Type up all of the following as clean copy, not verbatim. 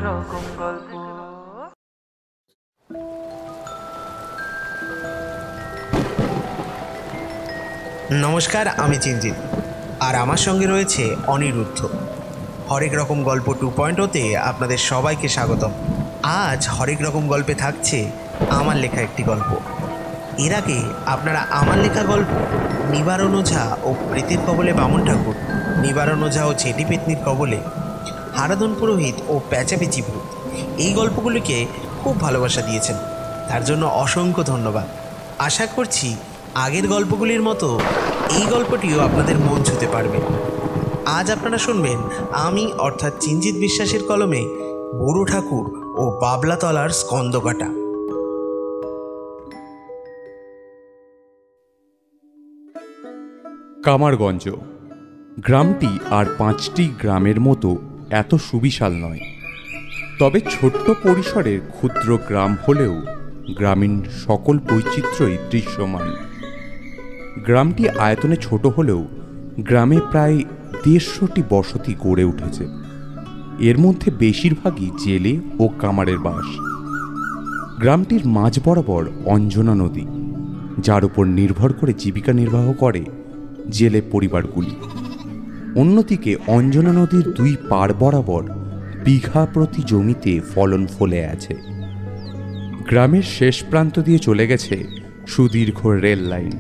রকম গল্প। নমস্কার, আমি চিঞ্জিত, আর আমার সঙ্গে রয়েছে অনিরুদ্ধ। হরেক রকম গল্প 2.0-তে আপনাদের সবাইকে স্বাগতম। আজ হরেক রকম গল্পে থাকছে আমার লেখা একটি গল্প। এর আগে আপনারা আমার লেখা গল্প নিবারণ ওঝা ও প্রেতের কবলে বামন ঠাকুর, নিবারণ ওঝা ও চেটি পেতনির কবলে হারাধন পুরোহিত ও প্যাচাপেচি ভূত, এই গল্পগুলিকে খুব ভালোবাসা দিয়েছেন, তার জন্য অসংখ্য ধন্যবাদ। আশা করছি আগের গল্পগুলির মতো এই গল্পটিও আপনাদের মন ছুঁতে পারবে। আজ আপনারা শুনবেন আমি অর্থাৎ চিঞ্জিত বিশ্বাসের কলমে বুড়ো ঠাকুর ও বাবলাতলার স্কন্দকাটা। কামারগঞ্জ গ্রামটি আর 5টি গ্রামের মতো এত সুবিশাল নয়, তবে ছোট্ট পরিসরের ক্ষুদ্র গ্রাম হলেও গ্রামীণ সকল বৈচিত্র্যই দৃশ্যমান। গ্রামটি আয়তনে ছোট হলেও গ্রামে প্রায় 150টি বসতি গড়ে উঠেছে। এর মধ্যে বেশিরভাগই জেলে ও কামারের বাস। গ্রামটির মাঝ বরাবর অঞ্জনা নদী, যার উপর নির্ভর করে জীবিকা নির্বাহ করে জেলে পরিবারগুলি। অন্যদিকে অঞ্জনা নদীর 2 পাড় বরাবর বিঘা প্রতি জমিতে ফলন ফলে আছে। গ্রামের শেষ প্রান্ত দিয়ে চলে গেছে সুদীর্ঘ রেল লাইন।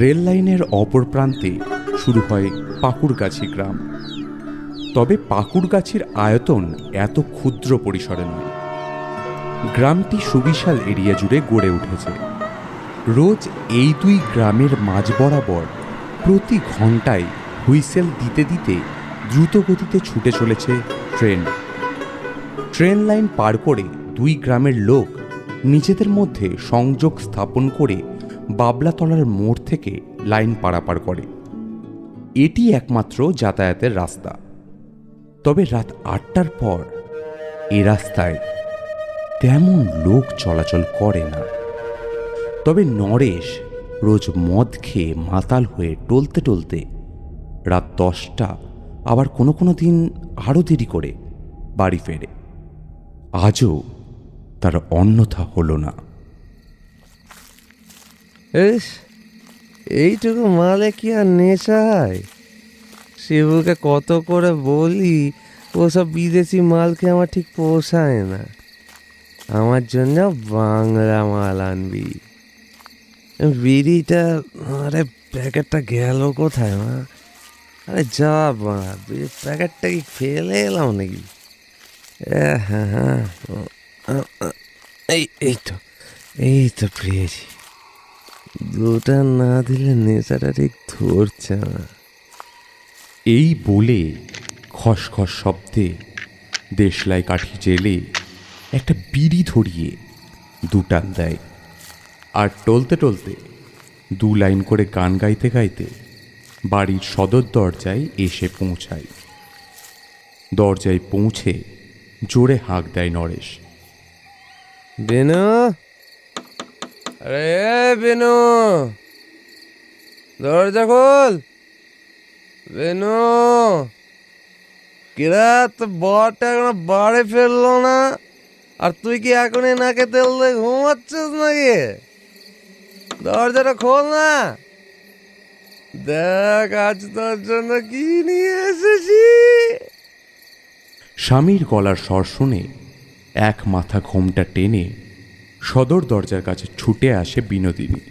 রেল লাইনের অপর প্রান্তে শুরু হয় পাকুড়গাছি গ্রাম। তবে পাকুড়গাছির আয়তন এত ক্ষুদ্র পরিসরে নয়। গ্রামটি সুবিশাল এরিয়া জুড়ে গড়ে উঠেছে। রোজ এই 2 গ্রামের মাঝ বরাবর প্রতি ঘন্টায় হুইসেল দিতে দিতে দ্রুত গতিতে ছুটে চলেছে ট্রেন। ট্রেন লাইন পার করে 2 গ্রামের লোক নিজেদের মধ্যে সংযোগ স্থাপন করে বাবলাতলার মোড় থেকে লাইন পারাপার করে। এটি একমাত্র যাতায়াতের রাস্তা। তবে রাত 8টার পর এ রাস্তায় তেমন লোক চলাচল করে না। তবে নরেশ রোজ মদ খেয়ে মাতাল হয়ে টলতে টলতে রাত 10টা, আবার কোনো কোনো দিন আরও দেরি করে বাড়ি ফেরে। আজও তার অন্যথা হলো না। এইটুকু মালে কি আর নেশা হয়? শিবুকে কত করে বলি ওসব বিদেশি মালকে আমার ঠিক পোষায় না। আমার জন্য বাংলা মাল আনবি। বিড়িটা, আরে প্যাকেটটা গেল কোথায় মা? আরে যা মা, প্যাকেটটা কি ফেলে এলাম নাকি? হ্যাঁ, এই তো পেয়েছি। 2টা না দিলে নেশাটা ঠিক ধরছে না। এই বলে খসখস শব্দে দেশলাই কাঠি জেলে একটা বিড়ি ধরিয়ে 2 টান দেয়, আর টলতে টলতে 2 লাইন করে গান গাইতে গাইতে বাড়ির সদর দরজায় এসে পৌঁছায়। দরজায় পৌঁছে জোরে হাঁক দেয় নরেশ। বেনু, আরে বেনু, দরজা খোল। বেনু, কিরা তো বরটা এখনো বাড়ি ফেললো না, আর তুই কি এখনই নাকে তেল দিয়ে ঘুমাচ্ছিস নাকি? দরজাটা খোল না। দেখ আজ তোর জন্য কি নিয়ে এসেছি। স্বামীর গলার স্বর শুনে এক মাথা ঘোমটা টেনে সদর দরজার কাছে ছুটে আসে বিনোদিনী।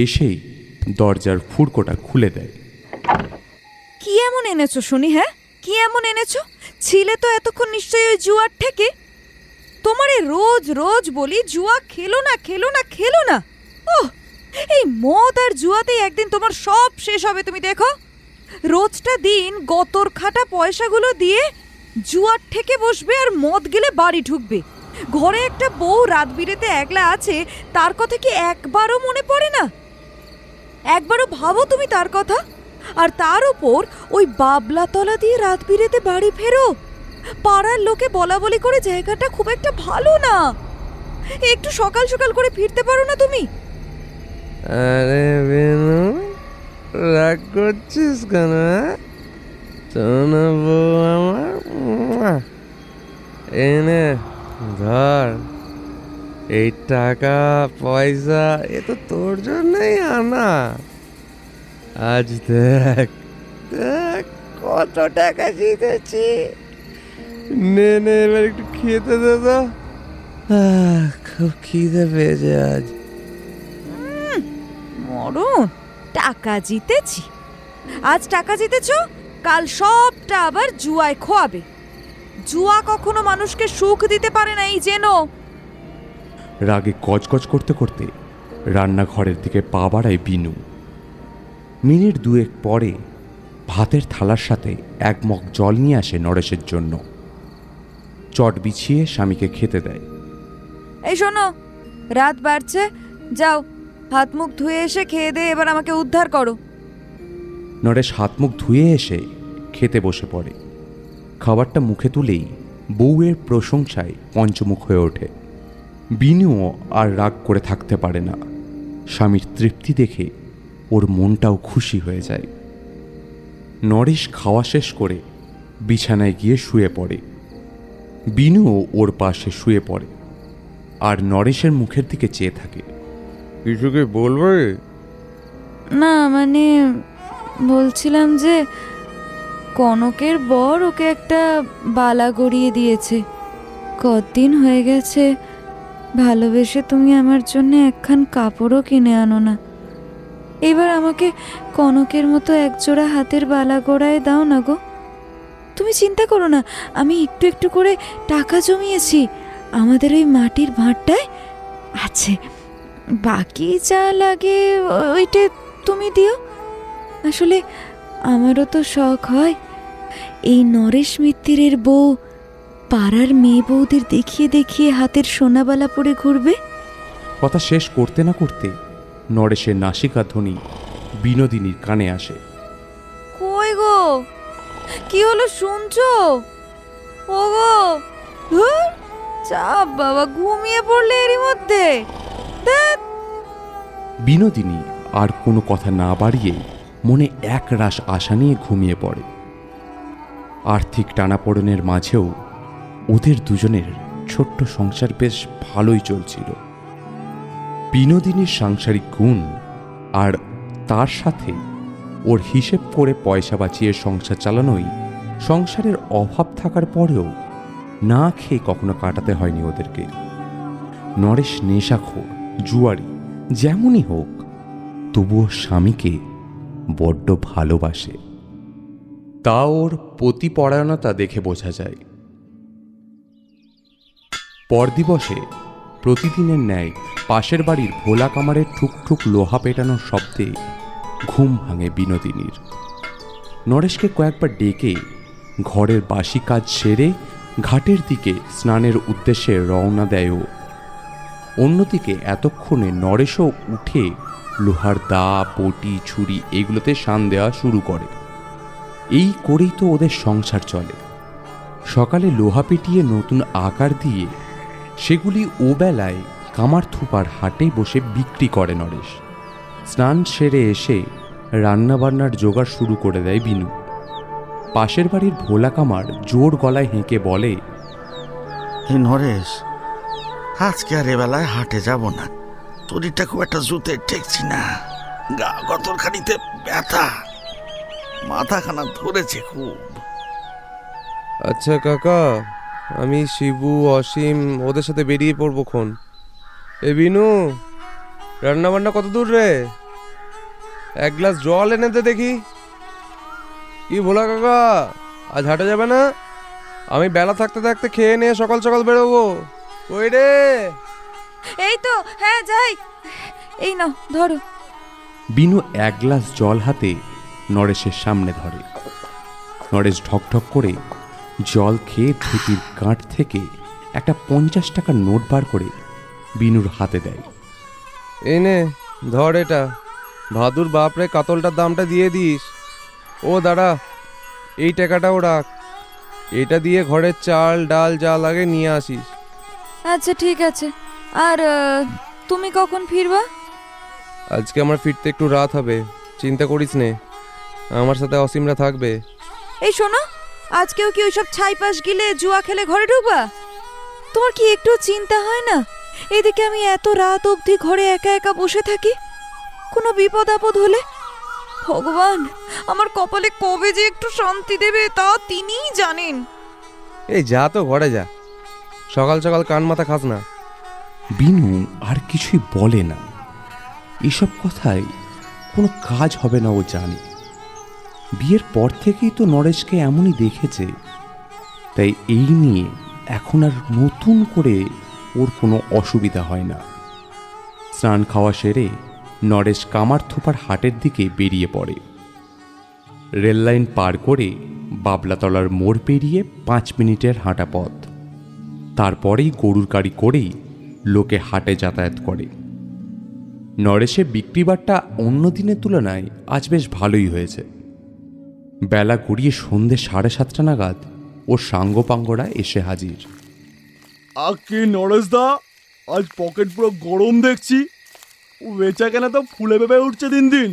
এসেই দরজার ফুড়কোটা খুলে দেয়। কি এমন এনেছো শুনি? হ্যাঁ, কি এমন এনেছো? ছিলে তো এতক্ষণ নিশ্চয়ই ওই জুয়ার থেকে। তোমারে রোজ রোজ বলি জুয়া খেলো না, খেলো না, খেলো না। ওহ, এই মদ আর জুয়াতেই একদিন তোমার সব শেষ হবে, তুমি দেখো। রোজটা দিন গতর খাটা পয়সাগুলো দিয়ে জুয়ার থেকে বসবে আর মদ গেলে বাড়ি ঢুকবে। ঘরে একটা বউ রাত বিরেতে একলা আছে, তার কথা কি একবারও মনে পড়ে না? একবারও ভাবো তুমি তার কথা? আর তার উপর ওই বাবলাতলা দিয়ে রাত বিরেতে বাড়ি ফেরো। পাড়ার লোকে বলা বলি করে জায়গাটা খুব একটা ভালো না। একটু সকাল সকাল করে ফিরতে পারো না তুমি? আরে বেনু, রাগ করছিস কেন? শোনো বউ আমার, এনে ধর, এই টাকা পয়সা এ তো তোর জন্যই আনা। আজ দেখ দেখ কত টাকা জিতেছি। নে নে, এবার একটু খেতে দে তো। খুব খিদে পেয়েছে আজ। মরণ, টাকা জিতেছি। আজ টাকা জিতেছ, কাল সবটা আবার জুয়ায় খোয়াবে। জুয়া কখনো মানুষকে সুখ দিতে পারে না, এই জেনো। রাগে গজগজ করতে করতে রান্নাঘরের দিকে পা বাড়ায় বিনু। মিনিট দুয়েক পরে ভাতের থালার সাথে এক মগ জল নিয়ে আসে নরেশের জন্য। চট বিছিয়ে স্বামীকে খেতে দেয়। এই শোনো, রাত বাড়ছে, যাও হাত মুখ ধুয়ে এসে খেয়ে দে, এবার আমাকে উদ্ধার করো। নরেশ হাত মুখ ধুয়ে এসে খেতে বসে পড়ে। খাবারটা মুখে তুলেই বউয়ের প্রশংসায় পঞ্চমুখ হয়ে ওঠে। বিনুও আর রাগ করে থাকতে পারে না। স্বামীর তৃপ্তি দেখে ওর মনটাও খুশি হয়ে যায়। নরেশ খাওয়া শেষ করে বিছানায় গিয়ে শুয়ে পড়ে। বিনুও ওর পাশে শুয়ে পড়ে আর নরেশের মুখের দিকে চেয়ে থাকে। কিছু কি বলবে? না মানে বলছিলাম যে কনকের বর ওকে একটা বালা গড়িয়ে দিয়েছে। কতদিন হয়ে গেছে ভালোবেসে তুমি আমার জন্য একখান কাপড়ও কিনে আনো না। এবার আমাকে কনকের মতো একজোড়া হাতের বালা গড়ায় দাও না গো। তুমি চিন্তা করো না, আমি একটু একটু করে টাকা জমিয়েছি আমাদের ওই মাটির ভাঁড়টায় আছে। বাকি যা লাগে ওইটা তুমি দিও। আসলে আমারও তো শখ হয় এই নরেশ মিত্তিরের বউ পাড়ার মেয়ে বউদের দেখিয়ে দেখিয়ে হাতের সোনাবালা পরে ঘুরবে। কথা শেষ করতে না করতে নরেশের নাসিকা ধ্বনি বিনোদিনীর কানে আসে। কই গো, কি হলো শুনছো? ও গো, ধুর, চাপ বাবা, ঘুমিয়ে পড়লে এরই মধ্যে। ধ্যাৎ। বিনোদিনী আর কোনো কথা না বাড়িয়ে মনে এক রাশ আশা নিয়ে ঘুমিয়ে পড়ে। আর্থিক টানাপোড়েনের মাঝেও ওদের দুজনের ছোট্ট সংসার বেশ ভালোই চলছিল। বিনোদিনীর সাংসারিক গুণ আর তার সাথে ওর হিসেব করে পয়সা বাঁচিয়ে সংসার চালানোই সংসারের অভাব থাকার পরেও না খেয়ে কখনো কাটাতে হয়নি ওদেরকে। নরেশ নেশাখোর, জুয়ারি, যেমনই হোক তবুও স্বামীকে বড্ড ভালোবাসে। তা ওর পতিপরায়ণতা দেখে বোঝা যায়। পরদিবসে প্রতিদিনের ন্যায় পাশের বাড়ির ভোলা কামারের ঠুকঠুক লোহা পেটানোর শব্দে ঘুম ভাঙে বিনোদিনীর। নরেশকে কয়েকবার ডেকে ঘরের বাসি কাজ সেরে ঘাটের দিকে স্নানের উদ্দেশ্যে রওনা দেয় ও। অন্যদিকে এতক্ষণে নরেশও উঠে লোহার দা, বটি, ছুরি এগুলোতে শান দেওয়া শুরু করে। এই করেই তো ওদের সংসার চলে। সকালে লোহা পেটিয়ে নতুন আকার দিয়ে সেগুলি ওবেলায় কামারথুপার হাটে বসে বিক্রি করে নরেশ। স্নান সেরে এসে রান্নাবান্নার জোগাড় শুরু করে দেয় বিনু। পাশের বাড়ির ভোলা কামার জোর গলায় হেঁকে বলে, হে নরেশ, আজকে আর এবেলায় হাটে যাব না। শরীরটা খুব একটা জুতে ঠেকছি না, গা গতরখানিতে ব্যথা, মাথাখানা ধরেছে খুব। আচ্ছা কাকা, আমি শিবু, অসীম ওদের সাথে বেরিয়ে পড়বো খন। এ বিনু, রান্না বান্না কত দূর রে? এক গ্লাস জল এনে দে দেখি। কি ভোলা কাকা, আজ হাটে যাবে না? আমি বেলা থাকতে থাকতে খেয়ে নিয়ে সকাল সকাল বেরোবো। ওই রে। এই তো, হ্যাঁ যাই। এই নাও ধরো। বিনু এক গ্লাস জল হাতে নরেশের সামনে ধরে। নরেশ ঢকঢক করে জল খেয়ে ধুতির গাঁট থেকে একটা 50 টাকার নোট বার করে বিনুর হাতে দেয়। এই নে ধর এটা, ভাদুর বাপরে কাতলটার দামটা দিয়ে দিস। ও দাঁড়া, এই টাকাটাও রাখ, এটা দিয়ে ঘরের চাল ডাল যা লাগে নিয়ে আসিস। আচ্ছা ঠিক আছে। আর তুমি কখন ফিরবা? আজকে আমার ফিরতে একটু রাত হবে, চিন্তা করিস নে, আমার সাথে অসীমরা থাকবে। এই শোনো, আজকেও কি ওইসব ছাইপাশ গিলে জুয়া খেলে ঘরে ঢুকবা? তোমার কি একটু চিন্তা হয় না এদিকে আমি এত রাত অবধি ঘরে একা একা বসে থাকি? কোনো বিপদ আপদ হলে ভগবান আমার কপালে কবে যে একটু শান্তি দেবে তা তিনিই জানেন। এই যা তো ঘরে যা, সকাল সকাল কান মাথা খাস না। বিনু আর কিছুই বলে না। এসব কথায় কোনো কাজ হবে না ও জানে। বিয়ের পর থেকেই তো নরেশকে এমনই দেখেছে, তাই এই নিয়ে এখন আর নতুন করে ওর কোনো অসুবিধা হয় না। স্নান খাওয়া সেরে নরেশ কামারথোপার হাটের দিকে বেরিয়ে পড়ে। রেললাইন পার করে বাবলাতলার মোড় পেরিয়ে 5 মিনিটের হাঁটা পথ। তারপরেই গরুর গাড়ি করেই লোকে হাটে যাতায়াত করে। নরেশের বিক্রিবাট্টা অন্য দিনের তুলনায় আজ বেশ ভালোই হয়েছে। বেলা গড়িয়ে সন্ধ্যে 7:30 নাগাদ ওর সাঙ্গপাঙ্গরা এসে হাজির। আকে নরেশ দা, আজ পকেট পুরো গরম দেখছি। ও বেচা কেনা তো ফুলে ভেবে উঠছে দিন দিন।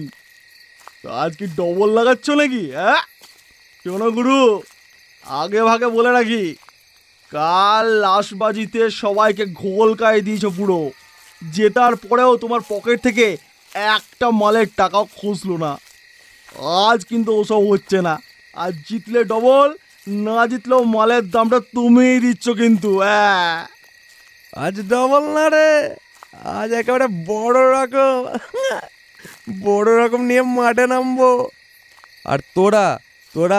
আজ কি ডবল লাগাচ্ছ নাকি? হ্যাঁ শোনো গুরু, আগে ভাগে বলে রাখি, কাল লাশবাজিতে সবাইকে ঘোলকায় দিয়েছ পুরো। জেতার পরেও তোমার পকেট থেকে একটা মালের টাকাও খুঁজলো না। আজ কিন্তু ওসব হচ্ছে না। আজ জিতলে ডবল, না জিতলেও মালের দামটা তুমিই দিচ্ছ কিন্তু। হ্যাঁ আজ ডবল না রে, আজ একেবারে বড় রকম নিয়ে মাঠে নামবো। আর তোরা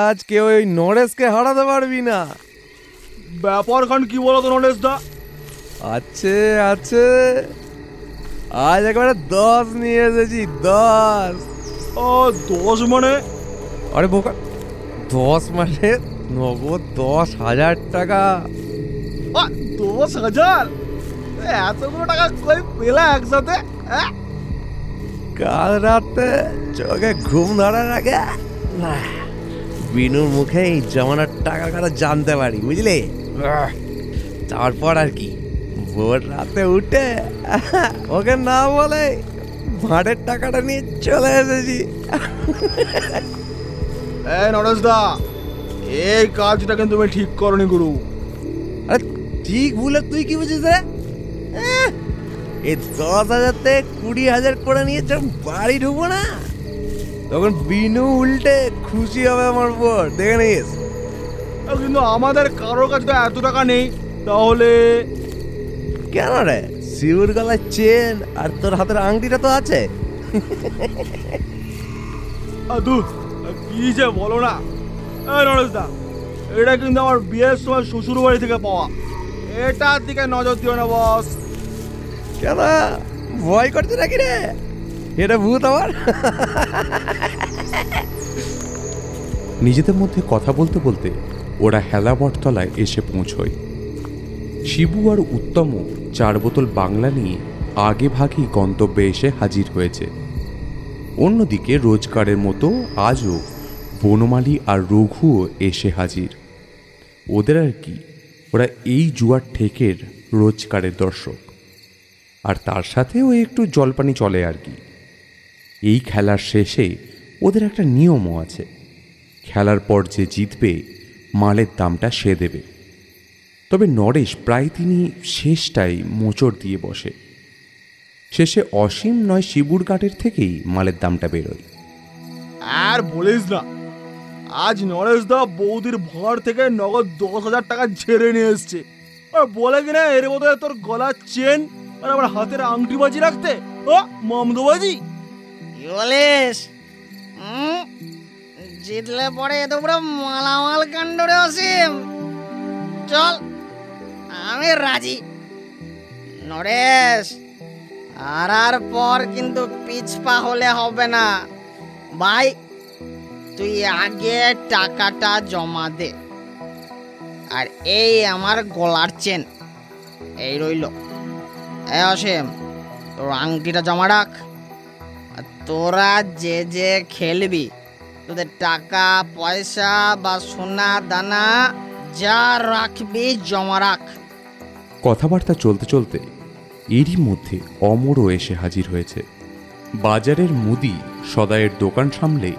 আজ কেউ ওই নরেশকে হারাতে পারবি না। ব্যাপার খান কি বলো তো নরেশ দা? আছে আজ একেবারে 10 নিয়ে এসেছি, 10। 10 মানে? আরে বোকা, 10 মানে নগদ 10,000 টাকা। 10,000? এতগুলো টাকা কই পেলা একসাথে? কাল রাতে চোখে ঘুম ধরার আগে বিনুর মুখে এই জমানোর টাকার কথা জানতে পারি, বুঝলি? তারপর আর কি, ভোর রাতে উঠে ওকে না বলে ভাড়ের টাকাটা নিয়ে চলে এসেছি। নরেশ দা, এই কাজটা কিন্তু তুমি ঠিক করনি গুরু। আরে ঠিক ভুলে তুই কি বুঝিস? এই 10,000 থেকে 20,000 করে নিয়ে যখন বাড়ি ঢুকবো না, তখন বিনু উল্টে খুশি হবে আমার উপর, দেখে নিস। কিন্তু আমাদের কারোর কাছে তো এত টাকা নেই। তাহলে কেন রে, শিউর গলায় চেন আর তোর হাতের আংটিটা তো আছে। কি যে বলো না নরেশ দা, এটা কিন্তু আমার বিয়ের সময় শ্বশুর বাড়ি থেকে পাওয়া। এটার দিকে নজর দিও না বস। কেন ভয় করছে নাকি রে? এটা ভূত আমার। নিজেদের মধ্যে কথা বলতে বলতে ওরা হেলাবটতলায় এসে পৌঁছয়। শিবু আর উত্তম 4 বোতল বাংলা নিয়ে আগে ভাগেই গন্তব্যে এসে হাজির হয়েছে। অন্যদিকে রোজগারের মতো আজও বনমালী আর রঘুও এসে হাজির। ওদের আর কি, ওরা এই জুয়ার ঠেকের রোজগারের দর্শক, আর তার সাথেও একটু জলপানি চলে আর কি। এই খেলার শেষে ওদের একটা নিয়মও আছে, খেলার পর যে জিতবে মালের দামটা সে দেবে। তবে নরেশ প্রায় তিনি শেষটাই মোচড় দিয়ে বসে। শেষে অসীম নয় শিবুর গাটের থেকেই মালের দামটা বেরোয়। আর বলিস না, আজ নরেশ দা বৌদির ভর থেকে নগদ 10,000 টাকা ঝেড়ে নিয়ে এসছে। আর বলে কিনা এর মধ্যে তোর গলার চেন আর আমার হাতের আংটি বাজি রাখতে। ও মমদবাজি কি বলিস? জিতলে পরে এত পুরো মালামাল কাণ্ড রে অসীম। চল, আমি রাজি। নরেশ, আর পর কিন্তু পিছপা হলে হবে না ভাই। তুই আগে টাকাটা জমা দে, আর এই আমার গলার চেন এই রইল। অসীম, তোর আংটিটা জমা রাখ। আর তোরা যে যে খেলবি, তোদের টাকা পয়সা বা সোনা দানা যা রাখবি জমা রাখ। কথাবার্তা চলতে চলতে এরই মধ্যে অমরও এসে হাজির হয়েছে। বাজারের মুদি সদাইয়ের দোকান সামলে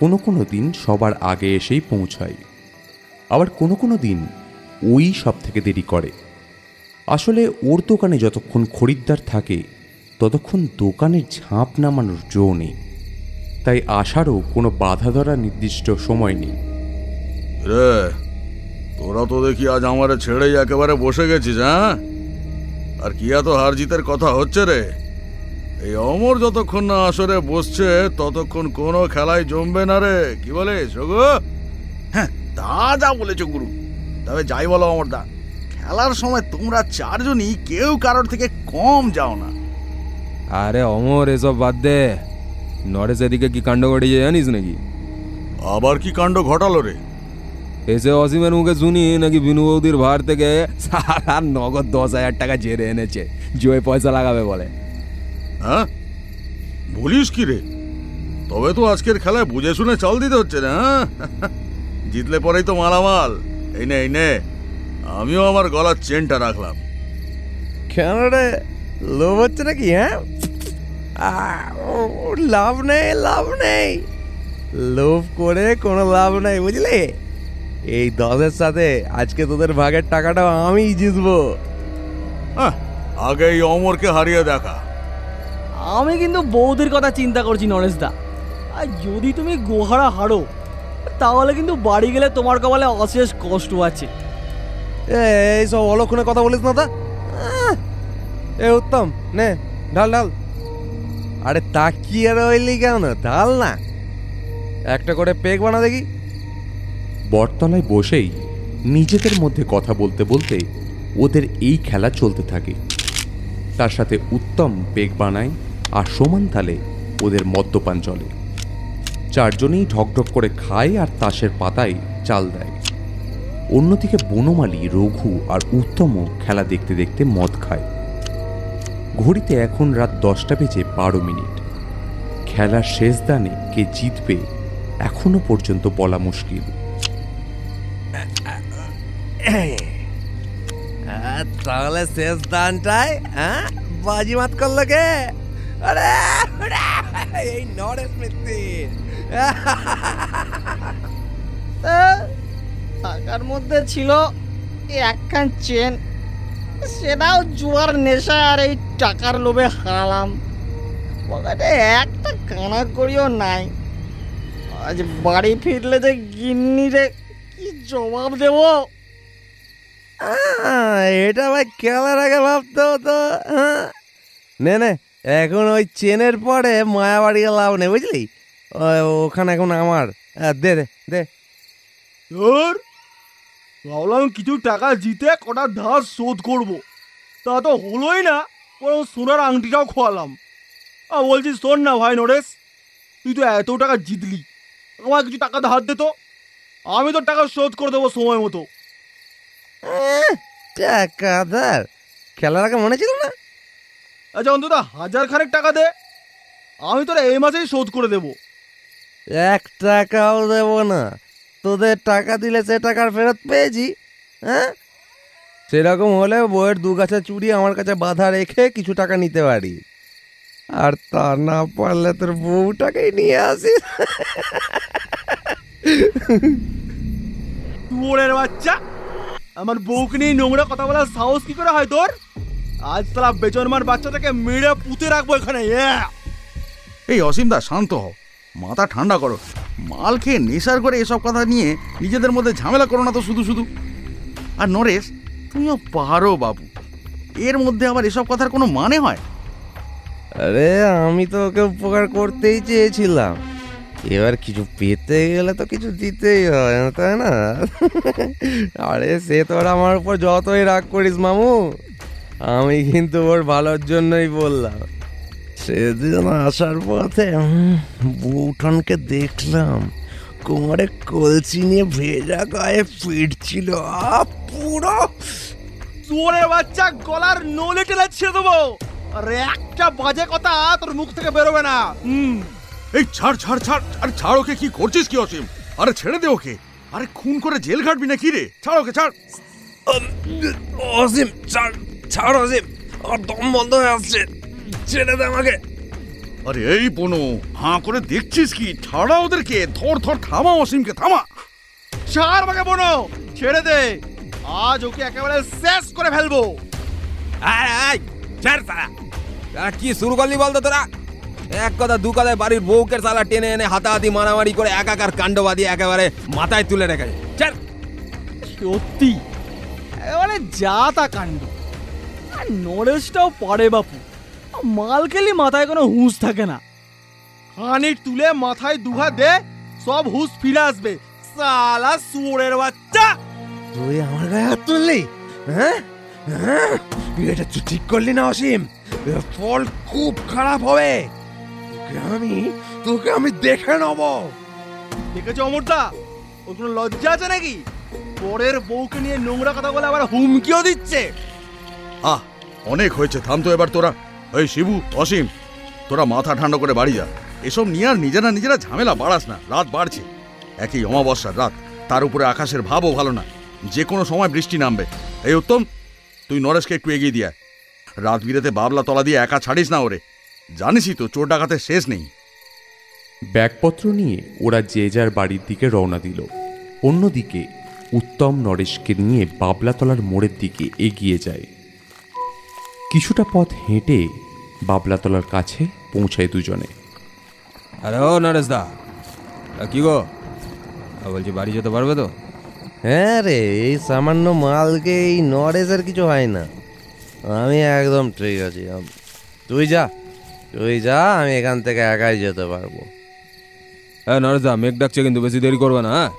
কোনো দিন সবার আগে এসেই পৌঁছায়, আবার কোনো দিন ওই সব থেকে দেরি করে। আসলে ওর দোকানে যতক্ষণ খরিদ্দার থাকে ততক্ষণ দোকানের ঝাঁপ নামানোর জো নেই, তাই আসারও কোনো বাধা ধরার নির্দিষ্ট সময় নেই। রে, তোরা তো দেখি আজ আমারে ছেড়েই একেবারে বসে গেছিস, হ্যাঁ? আর কি এত হার জিতের কথা হচ্ছে রে? এই অমর যতক্ষণ না আসরে বসছে ততক্ষণ কোনো খেলায় জমবে না রে, কি বলিস ওগো? হ্যাঁ, তা যা বলেছ গুরু। তবে যাই বলো অমরদা, খেলার সময় তোমরা চারজনই কেউ কারোর থেকে কম যাও না। আরে অমর, এসব বাদ দে। নরেশ এদিকে কি কাণ্ড ঘটিয়ে জানিস নাকি? আবার কি কাণ্ড ঘটালো রে? এসে অসীমের মুখে শুনি নাকি বিনু বৌদির ভার থেকে সারা নগদ 10,000 টাকা জেরে এনেছে, জয় পয়সা লাগাবে বলে। হ্যাঁ, বলিস কি রে? তবে তো আজকের খেলায় বুঝে শুনে চাল দিতে হচ্ছে না। জিতলে পরেই তো মালামাল। এই নে, এই নে, আমিও আমার গলার চেনটা রাখলাম। কেন রে, লোভ হচ্ছে নাকি? হ্যাঁ, লাভ নেই, লাভ নেই, লোভ করে কোনো লাভ নেই, বুঝলি? এই 10-এর সাথে আজকে তোদের ভাগের টাকাটাও আমিই জিতবো। আগে এই অমরকে হারিয়ে দেখা। আমি কিন্তু বৌদির কথা চিন্তা করছি নরেশদা। আর যদি তুমি গোহারা হারো তাহলে কিন্তু বাড়ি গেলে তোমার কপালে অশেষ কষ্ট আছে। এইসব অলক্ষণে কথা বলিস না তা। এ উত্তম, নে ঢাল ঢাল। আরে তাকিয়ে রইলি কেন? ঢাল না, একটা করে পেক বানা দেখি। বটতলায় বসেই নিজেদের মধ্যে কথা বলতে বলতে ওদের এই খেলা চলতে থাকে। তার সাথে উত্তম পেক বানায় আর সমান তালে ওদের মদ্যপান চলে। চারজনেই ঢকঢক করে খায় আর তাসের পাতায় চাল দেয়। অন্যদিকে বনমালী, রঘু আর উত্তমও খেলা দেখতে দেখতে মদ খায়। ঘড়িতে এখন রাত 10:12। খেলার শেষ দানে কে জিতবে এখনো পর্যন্ত বলা মুশকিল। তাহলে শেষ দানটায় বাজিমাত করলো কে? আরে এই নরেশ মিত্তি। টাকার মধ্যে ছিল একখান চেন, সেটাও জুয়ার নেশা আর এই টাকার লোভে হারালাম। পকেটে একটা কানা করিও নাই। আজ বাড়ি ফিরলে যে গিন্নিরে কি জবাব দেব? এটা ভাই খেলার আগে ভাবতে হতো। নে নে, এখন ওই চেনের পরে মায়াবাড়ি লাভ নেই, বুঝলি? ওখানে এখন আমার। দে দে দে। ভাবলাম কিছু টাকা জিতে কটা ধার শোধ করব, তা তো হলোই না। বরং সোনার আংটিটাও খোয়ালাম। বলছি শোন না ভাই নরেশ, তুই তো এত টাকা জিতলি, আমার কিছু টাকা ধার দে তো, আমি তো টাকা শোধ করে দেবো সময় মতো। টাকা ধার? খেলার আগে মনে ছিল না? আচ্ছা অন্তত 1000 খানেক টাকা দে, আমি তোরা এই মাসেই শোধ করে দেবো। 1 টাকাও দেব না। তোদের টাকা দিলে সে টাকার ফেরত পেয়েছি। হ্যাঁ, সেরকম হলে বইয়ের 2 গাছা চুড়ি আমার কাছে বাধা রেখে কিছু টাকা নিতে পারি। আর তা না পারলে তোর বউটাকেই নিয়ে আসিস। তোরের বাচ্চা, আমার বউকে নিয়ে নোংরা কথা বলার সাহস কি করে হয় তোর? আজ তারা বেজন্মার বাচ্চাটাকে মেরে পুঁতে রাখবো এখানে। এই অসীম দা, শান্ত হও, মাথা ঠান্ডা করো। মাল খেয়ে নেশার করে এসব কথা নিয়ে নিজেদের মধ্যে ঝামেলা করো না তো শুধু শুধু। আর নরেশ, তুমিও পারো বাবু, এর মধ্যে আবার এসব কথার কোনো মানে হয়? আরে আমি তো ওকে উপকার করতেই চেয়েছিলাম, এবার কিছু পেতে গেলে তো কিছু দিতেই হয়, তাই না? আরে সে তোর আমার উপর যতই রাগ করিস মামু, আমি কিন্তু ওর ভালোর জন্যই বললাম। সেদিন আসার পথে বউঠানকে দেখলাম কোমরে কলসি নিয়ে ভেজা গায়ে ফিরছিল। পুরো তোরে বাচ্চা, গলার নলে টেলা ছেড়ে দেবো, আর একটা বাজে কথা তোর মুখ থেকে বেরোবে না। এই ছাড় ছাড় ছাড়, আরে ছাড় ওকে। কি করছিস কি অসীম? আরে ছেড়ে দে ওকে। আরে খুন করে জেল খাটবি না কি রে? ছাড় ওকে, ছাড়। অসীম ছাড়, ছাড় অসীম, আমার দম বন্ধ হয়ে আসছে, ছেড়ে দে আমাকে। আরে এই বনো, হাঁ করে দেখছিস কি? ছাড়া ওদেরকে, ধর ধর, থামা অসীমকে, থামা। ছাড় আমাকে বনো, ছেড়ে দে, আজ ওকে একেবারে শেষ করে ফেলবো। কি শুরু করলি বলতো তোরা? এক কথা দু কথায় বাড়ির বউকে সালা টেনে এনে হাতাহাতি মারামারি করে একাকার কাণ্ড বাদিয়ে একেবারে মাথায় তুলে রেখেছে। সত্যি এবারে যা তা কাণ্ড। আর নরেশটাও পারে বাপু, মাল খেলি মাথায় কোনো হুঁশ থাকে না। খানিক তুলে মাথায় দুঘা দে, সব হুঁশ ফিরে আসবে। সালা সুরের বাচ্চা, তুই আমার গায়ে হাত তুললি? হ্যাঁ, এটা তুই ঠিক করলি না অসীম। ফল খুব খারাপ হবে। তোকে আমি দেখে নেব। দেখেছো অমরদা, ওর কোনো লজ্জা আছে নাকি? পরের বউকে নিয়ে নোংরা কথা বলে আবার হুমকিও দিচ্ছে। অনেক হয়েছে, থাম তো এবার তোরা। এই শিবু, অসীম, তোরা মাথা ঠান্ডা করে বাড়ি যা। এসব নিয়ে আর নিজেরা ঝামেলা বাড়াস না। রাত বাড়ছে, একই অমাবস্যার রাত, তার উপরে আকাশের ভাবও ভালো না, যে কোনো সময় বৃষ্টি নামবে। এই উত্তম, তুই নরেশকে একটু এগিয়ে দিয়ে রাত বিরেতে বাবলা তলা দিয়ে একা ছাড়িস না ওরে। জানিসই তো চোর ডাকাতের শেষ নেই। ব্যাগপত্র নিয়ে ওরা যে যার বাড়ির দিকে রওনা দিল। অন্যদিকে উত্তম নরেশকে নিয়ে বাবলাতলার মোড়ের দিকে এগিয়ে যায়। কিছুটা পথ হেঁটে বাবলাতলার কাছে পৌঁছায় দুজনে। আরে ও নরেশ দা, কি গো বলছি, বাড়ি যেতে পারবে তো? হ্যাঁ রে, এই সামান্য মালকে এই নরেশের কিছু হয় না। আমি একদম ঠিক আছি। তুই যা, আমি এখান থেকে একাই যেতে পারবো। হ্যাঁ নরেশ দা, মেঘ ডাকছে কিন্তু, বেশি দেরি করবে না। হ্যাঁ,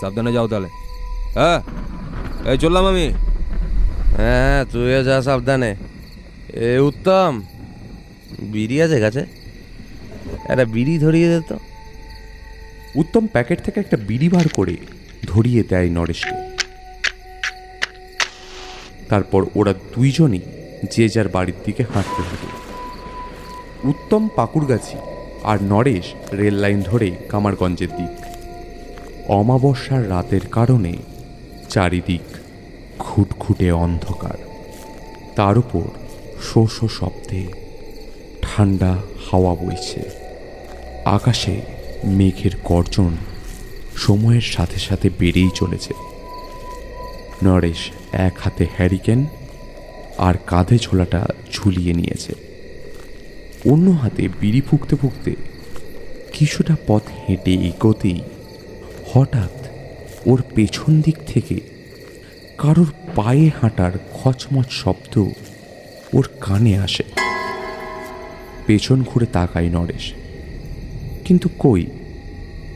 সাবধানে যাও তাহলে। হ্যাঁ, এই চললাম আমি। হ্যাঁ, তুইও যা সাবধানে। এ উত্তম, বিড়ি আছে কাছে? একটা বিড়ি ধরিয়ে দে তো। উত্তম প্যাকেট থেকে একটা বিড়ি বার করে ধরিয়ে দেয় নরেশকে। তারপর ওরা দুইজনই যে যার বাড়ির দিকে হাঁটতে থাকে। উত্তম পাকুড়গাছি আর নরেশ রেল লাইন ধরে কামারগঞ্জের দিক। অমাবস্যার রাতের কারণে চারিদিক খুটখুটে অন্ধকার, তার উপর শো শো শব্দে ঠান্ডা হাওয়া বইছে। আকাশে মেঘের গর্জন সময়ের সাথে সাথে বেড়েই চলেছে। নরেশ এক হাতে হ্যারিকেন আর কাঁধে ঝোলাটা ঝুলিয়ে নিয়েছে, অন্য হাতে বিড়ি ফুঁকতে ফুঁকতে কিছুটা পথ হেঁটে এগোতেই হঠাৎ ওর পেছন দিক থেকে কারোর পায়ে হাঁটার খচমচ শব্দ ওর কানে আসে। পেছন ঘুরে তাকায় নরেশ, কিন্তু কই,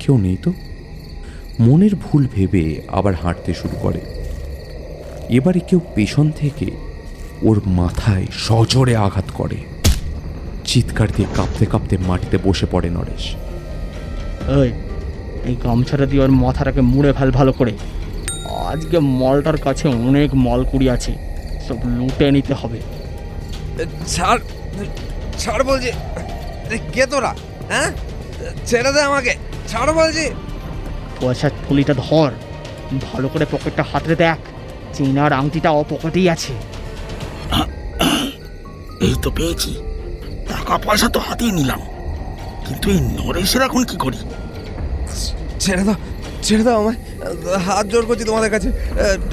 কেউ নেই তো। মনের ভুল ভেবে আবার হাঁটতে শুরু করে। এবারে কেউ পেছন থেকে ওর মাথায় সজোরে আঘাত করে। চিৎকার দিয়ে কাঁপতে কাঁপতে মাটিতে বসে পড়ে নরেশ। এই গামছাটা দিয়ে ওর মাথাটাকে মুড়ে ফেল ভালো করে। আজকে মলটার কাছে অনেক মলকুড়ি আছে, সব লুটে নিতে হবে। ছাড় বলছি। কে তোরা? হ্যাঁ, ছেড়ে দে আমাকে, ছাড় বলছি। পয়সার থলিটা ধর, ভালো করে পকেটটা হাতড়ে দেখ, চেনার আংটিটা ও পকেটেই আছে। এই তো পেয়েছি, টাকা পয়সা তো হাতিয়ে নিলাম, কিন্তু এই নরেশের এখন কি করি? ছেড়ে দাও আমায়, হাত জোর করছি তোমাদের কাছে।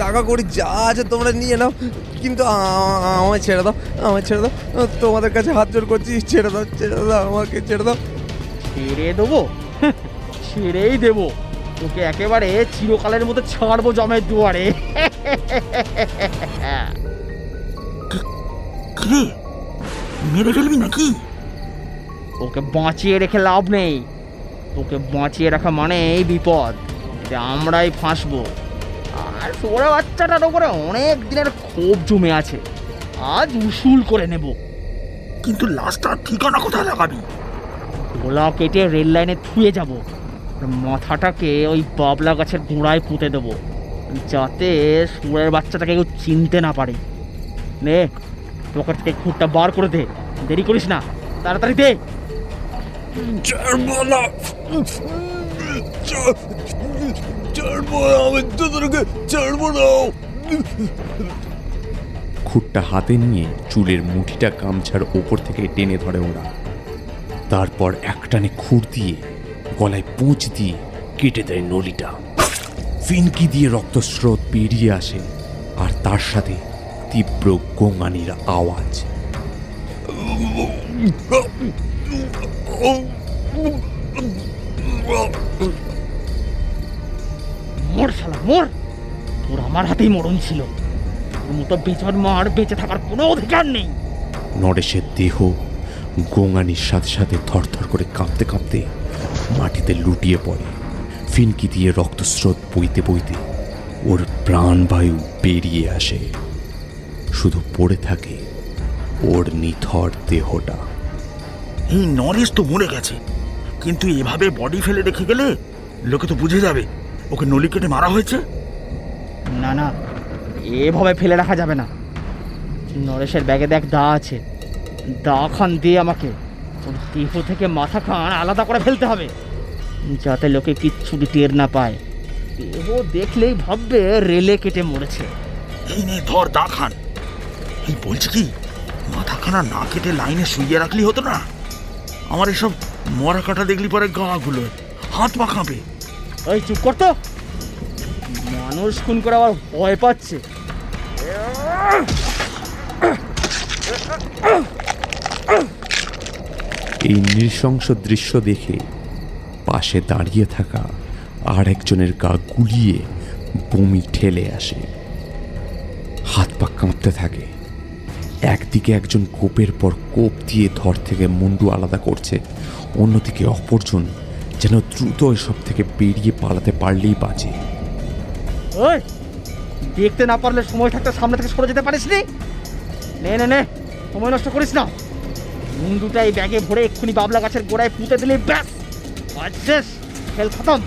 টাকা কড়ি যা আছে তোমরা নিয়ে নাও, কিন্তু আমায় ছেড়ে দাও, তোমাদের কাছে হাত জোর করছি। ছেড়ে দাও, আমাকে ছেড়ে দাও। ছেড়ে দেবো? ছেড়েই দেবো, তোকে একেবারে চিরকালের মতো ছাড়বো জমের দুয়ারে। মেরে ফেলবি নাকি? ওকে বাঁচিয়ে রেখে লাভ নেই, ওকে বাঁচিয়ে রাখা মানে এই বিপদ, আমরাই ফাঁসবো। আর সোরা বাচ্চাটার ওপরে অনেক দিনের ক্ষোভ জমে আছে, আজ উসুল করে নেব। কিন্তু লাশটা ঠিকানা কোথায় লাগাবি? গোলা কেটে রেল লাইনে থুয়ে যাব, মাথাটাকে ওই বাবলা গাছের গোড়ায় পুঁতে দেবো, যাতে সুরের বাচ্চাটাকে কেউ চিনতে না পারে। নে, পকেট থেকে খুঁটটা বার করে দে, দেরি করিস না, তাড়াতাড়ি দে। খুঁটটা হাতে নিয়ে চুলের মুঠিটা গামছার ওপর থেকে টেনে ধরে ওরা। তারপর একটানে খুঁড় দিয়ে গলায় পুঁচ দিয়ে কেটে দেয় নলিটা। ফিনকি দিয়ে রক্তস্রোত বেরিয়ে আসে, আর তার সাথে তীব্র গোঙানির আওয়াজ। মোর শালা মোর, তোর আমার হাতেই মরণ ছিল। তোর মতো বেচর মার বেঁচে থাকার কোনো অধিকার নেই। নরেশের দেহ গোঙানির সাথে সাথে থরথর করে কাঁপতে কাঁপতে মাটিতে লুটিয়ে পড়ে। ফিনকি দিয়ে রক্তস্রোত বইতে বইতে ওর প্রাণবায়ু বেরিয়ে আসে। শুধু পড়ে থাকে ওর নিথর দেহটা। এই নরেশ তো মরে গেছে, কিন্তু এভাবে বডি ফেলে রেখে গেলে লোকে তো বুঝে যাবে ওকে নলি কেটে মারা হয়েছে। না না, এভাবে ফেলে রাখা যাবে না। নরেশের ব্যাগে দেখ দা আছে, দা খান দিয়ে আমাকে ওর দেহ থেকে মাথা খান আলাদা করে ফেলতে হবে, যাতে লোকে কিচ্ছু টের না পায়। দেহ দেখলেই ভাববে রেলে কেটে মরেছে। এই নে ধর দা খান। এই বলছি কি, মাথা খানা না কেটে লাইনে শুইয়ে রাখলি হতো না? আমার এসব মরা কাটা দেখলি পরে গা গুলো হাত পা কাঁপে। ওই চুপ কর তো, মানুষ খুন করে আবার ভয় পাচ্ছে। এই নৃশংস দৃশ্য দেখে পাশে দাঁড়িয়ে থাকা আর একজনের গা গুলিয়ে বমি ঠেলে আসে, হাত পা কাঁপতে থাকে। একদিকে একজন কোপের পর কোপ দিয়ে ধর থেকে মুন্ডু আলাদা করছে, অন্যদিকে অপরজন যেন দ্রুত এসব থেকে বেরিয়ে পালাতে পারলেই বাঁচে। ওই দেখতে না পারলে সময় থাকতে সামনে থেকে সরে যেতে পারিস নি? নে নে নে, সময় নষ্ট করিস না। মুন্ডুটা এই ব্যাগে ভরে এক্ষুনি বাবলা গাছের গোড়ায় পুঁতে দিলে ব্যাস, কাজ শেষ, খেল খতম।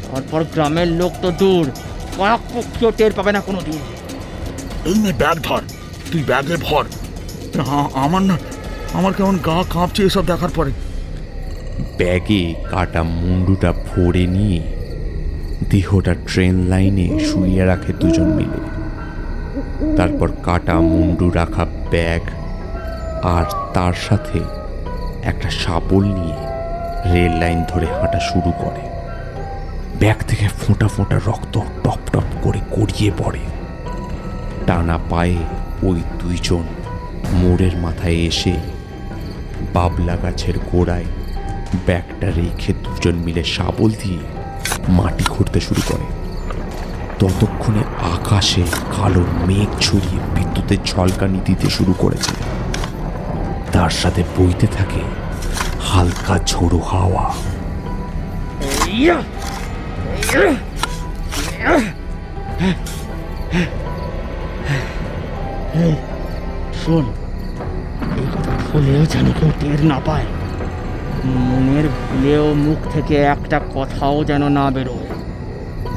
তারপর গ্রামের লোক তো দূর, কয়েক পক্ষেও টের পাবে না কোনো দিন। এই নে ব্যাগ ধর, তুই ব্যাগে ভর। আমার না, আমার কেমন গা কাঁপছে এসব দেখার পরে। ব্যাগে কাটা মুন্ডুটা ভরে নিয়ে দেহটা ট্রেন লাইনে শুইয়ে রাখে দুজন মিলে। তারপর কাটা মুন্ডু রাখা ব্যাগ আর তার সাথে একটা শাবল নিয়ে রেল লাইন ধরে হাঁটা শুরু করে। ব্যাগ থেকে ফোঁটা ফোঁটা রক্ত টপ টপ করে গড়িয়ে পড়ে। টানা পায়ে ওই দুইজন মোড়ের মাথায় এসে বাবলা গাছের গোড়ায় ব্যাগটা রেখে দুজন মিলে শাবল দিয়ে মাটি খুঁড়তে শুরু করে। ততক্ষণে আকাশে কালো মেঘ ছড়িয়ে বিদ্যুতের ঝলকানি দিতে শুরু করেছে। তার সাথে বইতে থাকে হালকা ঝোড়ো হাওয়া। শোন, এই কথা ভুলেও যেন কেউ টের না পায়। মনের ভুলেও মুখ থেকে একটা কথাও যেন না বেরোয়।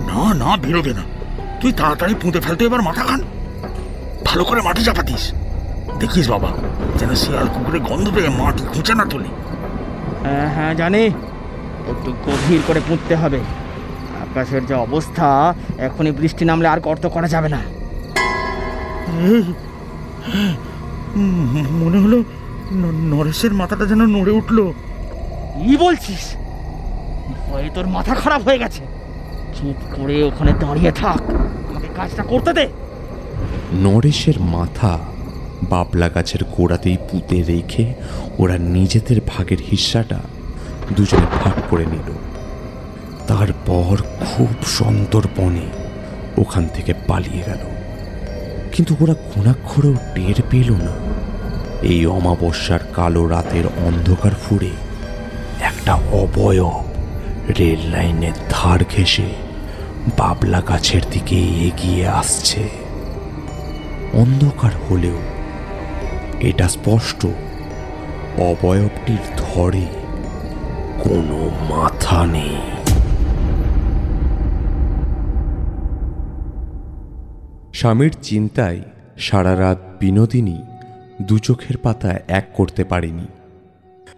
না না, বেরোবে না। তুই তাড়াতাড়ি পুঁতে ফেলতে এবার মাথা খান, ভালো করে মাটি চাপাতিস। দেখিস বাবা, যেন শিয়াল কুকুরে গন্ধ পেয়ে মাটি খুঁচে না তোলে। হ্যাঁ হ্যাঁ জানি, একটু গভীর করে পুঁততে হবে। আকাশের যে অবস্থা, এখনই বৃষ্টি নামলে আর গর্ত করা যাবে না। মনে হলো নরেশের মাথাটা যেন নড়ে উঠলো। কি বলছিস? ভয়ে তোর মাথা খারাপ হয়ে গেছে। চুপ করে ওখানে দাঁড়িয়ে থাক, আমাকে কাজটা করতে দে। নরেশের মাথা বাবলা গাছের গোড়াতেই পুঁতে রেখে ওরা নিজেদের ভাগের হিস্সাটা দুজনে ভাগ করে নিল। তারপর খুব সন্তর্পণে ওখান থেকে পালিয়ে গেল। কিন্তু ওরা ঘুণাক্ষরেও টের পেল না এই অমাবস্যার কালো রাতের অন্ধকার ফুঁড়ে একটা অবয়ব রেল লাইনের ধার ঘেঁষে বাবলা গাছের দিকে এগিয়ে আসছে। অন্ধকার হলেও এটা স্পষ্ট, অবয়বটির ধরে কোনো মাথা নেই। স্বামীর চিন্তায় সারা রাত বিনোদিনী দু চোখের পাতা এক করতে পারেনি।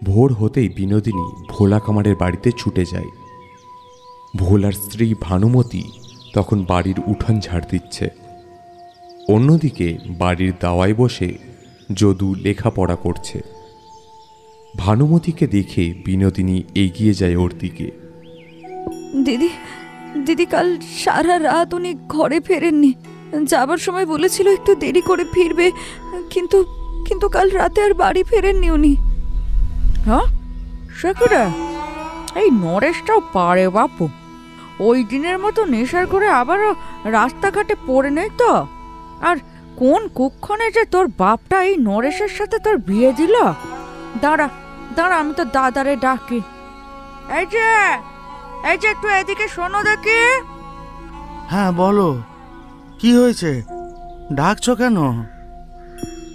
ভোর হতেই বিনোদিনী ভোলা কামারের বাড়িতে ছুটে যায়। ভোলার স্ত্রী ভানুমতি তখন বাড়ির উঠান ঝাড় দিচ্ছে। অন্যদিকে বাড়ির দাওয়ায় বসে যদু লেখাপড়া করছে। ভানুমতিকে দেখে বিনোদিনী এগিয়ে যায় ওর দিকে। দিদি দিদি, কাল সারা রাত উনি ঘরে ফেরেননি। যাবার সময় বলেছিল একটু দেরি করে ফিরবে, কিন্তু কিন্তু কাল রাতে আর বাড়ি ফেরেননি উনি। হ্যাঁ, সে কি রে? এই নরেশটাও পারে বাপু, ওই দিনের মতো নেশার করে আবারও রাস্তাঘাটে পড়ে নেই তো? আর কোন কুক্ষণে যে তোর বাপটা এই নরেশের সাথে তোর বিয়ে দিল? দাঁড়া দাঁড়া, আমি তো দাদারে ডাকি। এই যে একটু এদিকে শোনো দেখি। হ্যাঁ বলো, কি হয়েছে, ডাকছো কেন?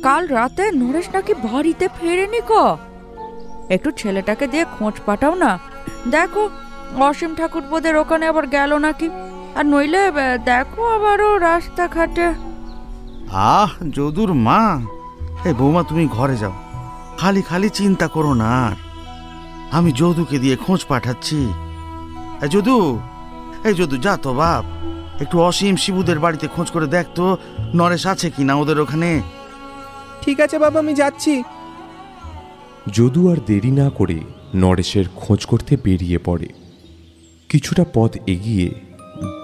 কাল রাতে নরেশ নাকি বাড়িতে ফেরেনি ক। একটু ছেলেটাকে দিয়ে খোঁজ পাঠাও না, দেখো অসীম ঠাকুরপোদের ওখানে আবার গেল নাকি। আর নইলে দেখো আবারও রাস্তাঘাটে। যদুর মা, এই বৌমা তুমি ঘরে যাও, খালি খালি চিন্তা করো না। আর আমি যদুকে দিয়ে খোঁজ পাঠাচ্ছি। এই যদু যা তো বাপ, একটু অসীম শিবুদের বাড়িতে খোঁজ করে দেখ তো নরেশ আছে কিনা ওদের ওখানে। ঠিক আছে বাবা, আমি যাচ্ছি। যদু আর দেরি না করে নরেশের খোঁজ করতে বেরিয়ে পড়ে। কিছুটা পথ এগিয়ে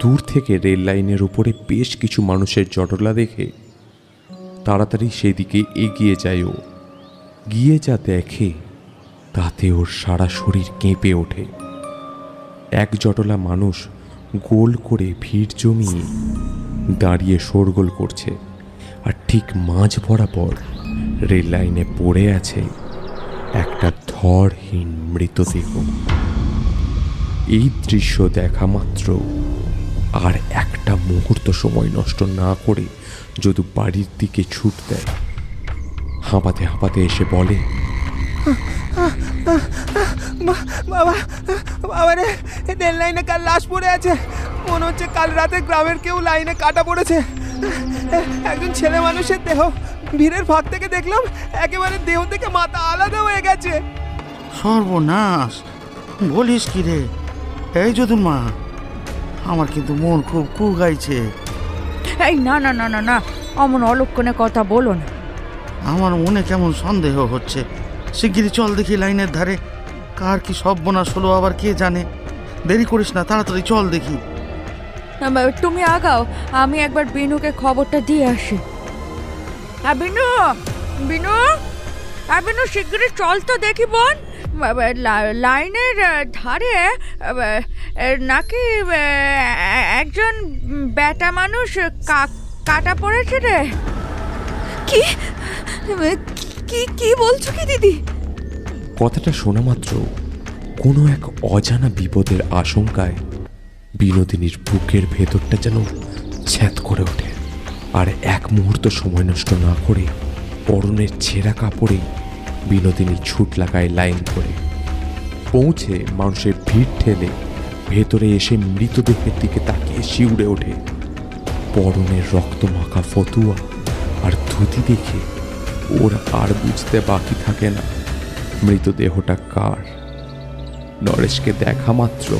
দূর থেকে রেল লাইনের উপরে বেশ কিছু মানুষের জটলা দেখে তাড়াতাড়ি সেদিকে এগিয়ে যায় ও। গিয়ে যা দেখে তাতে ওর সারা শরীর কেঁপে ওঠে। এক জটলা মানুষ গোল করে ভিড় জমিয়ে দাঁড়িয়ে শোরগোল করছে, আর ঠিক মাঝ বরাবর রেল লাইনে পড়ে আছে একটা ধড়হীন মৃতদেহ। এই দৃশ্য দেখা মাত্র আর একটা মুহূর্ত সময় নষ্ট না করে যদু বাড়ির দিকে ছুট দেয়। হাঁপাতে হাঁপাতে এসে বলে, বাবা বাবা রে, রেল লাইনে কাল লাশ পড়ে আছে। মনে হচ্ছে কাল রাতে গ্রামের কেউ লাইনে কাটা পড়েছে। একজন ছেলে মানুষের দেহ। ভিড়ের ফাঁক থেকে দেখলাম একেবারে দেহ থেকে মাথা আলাদা হয়ে গেছে। সর্বনাশ, বলিস কি রে? এই যদুর মা, আমার কিন্তু মন খুব কুগাইছে। এই না না না না না, অমন অলক্ষণে কথা বলো না। আমার মনে কেমন সন্দেহ হচ্ছে। শিগগিরই চল দেখি লাইনের ধারে, কার কি সর্বনাশ হলো আবার কে জানে। দেরি করিস না, তাড়াতাড়ি চল দেখি। তুমি আগাও, আমি একবার বিনুকে খবরটা দিয়ে আসি। বিনু বিনু বিনু, শিগগিরই চল তো দেখি বোন। লাইনের ধারে নাকি একজন বেটা মানুষ কাটা পড়েছে রে। কি কি কি বলছো কি দিদি? কথাটা শোনা মাত্র কোনো এক অজানা বিপদের আশঙ্কায় বিনোদিনীর বুকের ভেতরটা যেন ছ্যাঁত করে ওঠে। আর এক মুহূর্ত সময় নষ্ট না করে পরনের ছেঁড়া কাপড়ে বিনোদিনী ছুট লাগায় লাইন করে। পৌঁছে মানুষের ভিড় ঠেলে ভেতরে এসে মৃতদেহের দিকে তাকিয়ে শিউরে ওঠে। পরনের রক্তমাখা ফতুয়া আর ধুতি দেখে ওর আর বুঝতে বাকি থাকে না মৃতদেহটা কার। নরেশকে দেখা মাত্র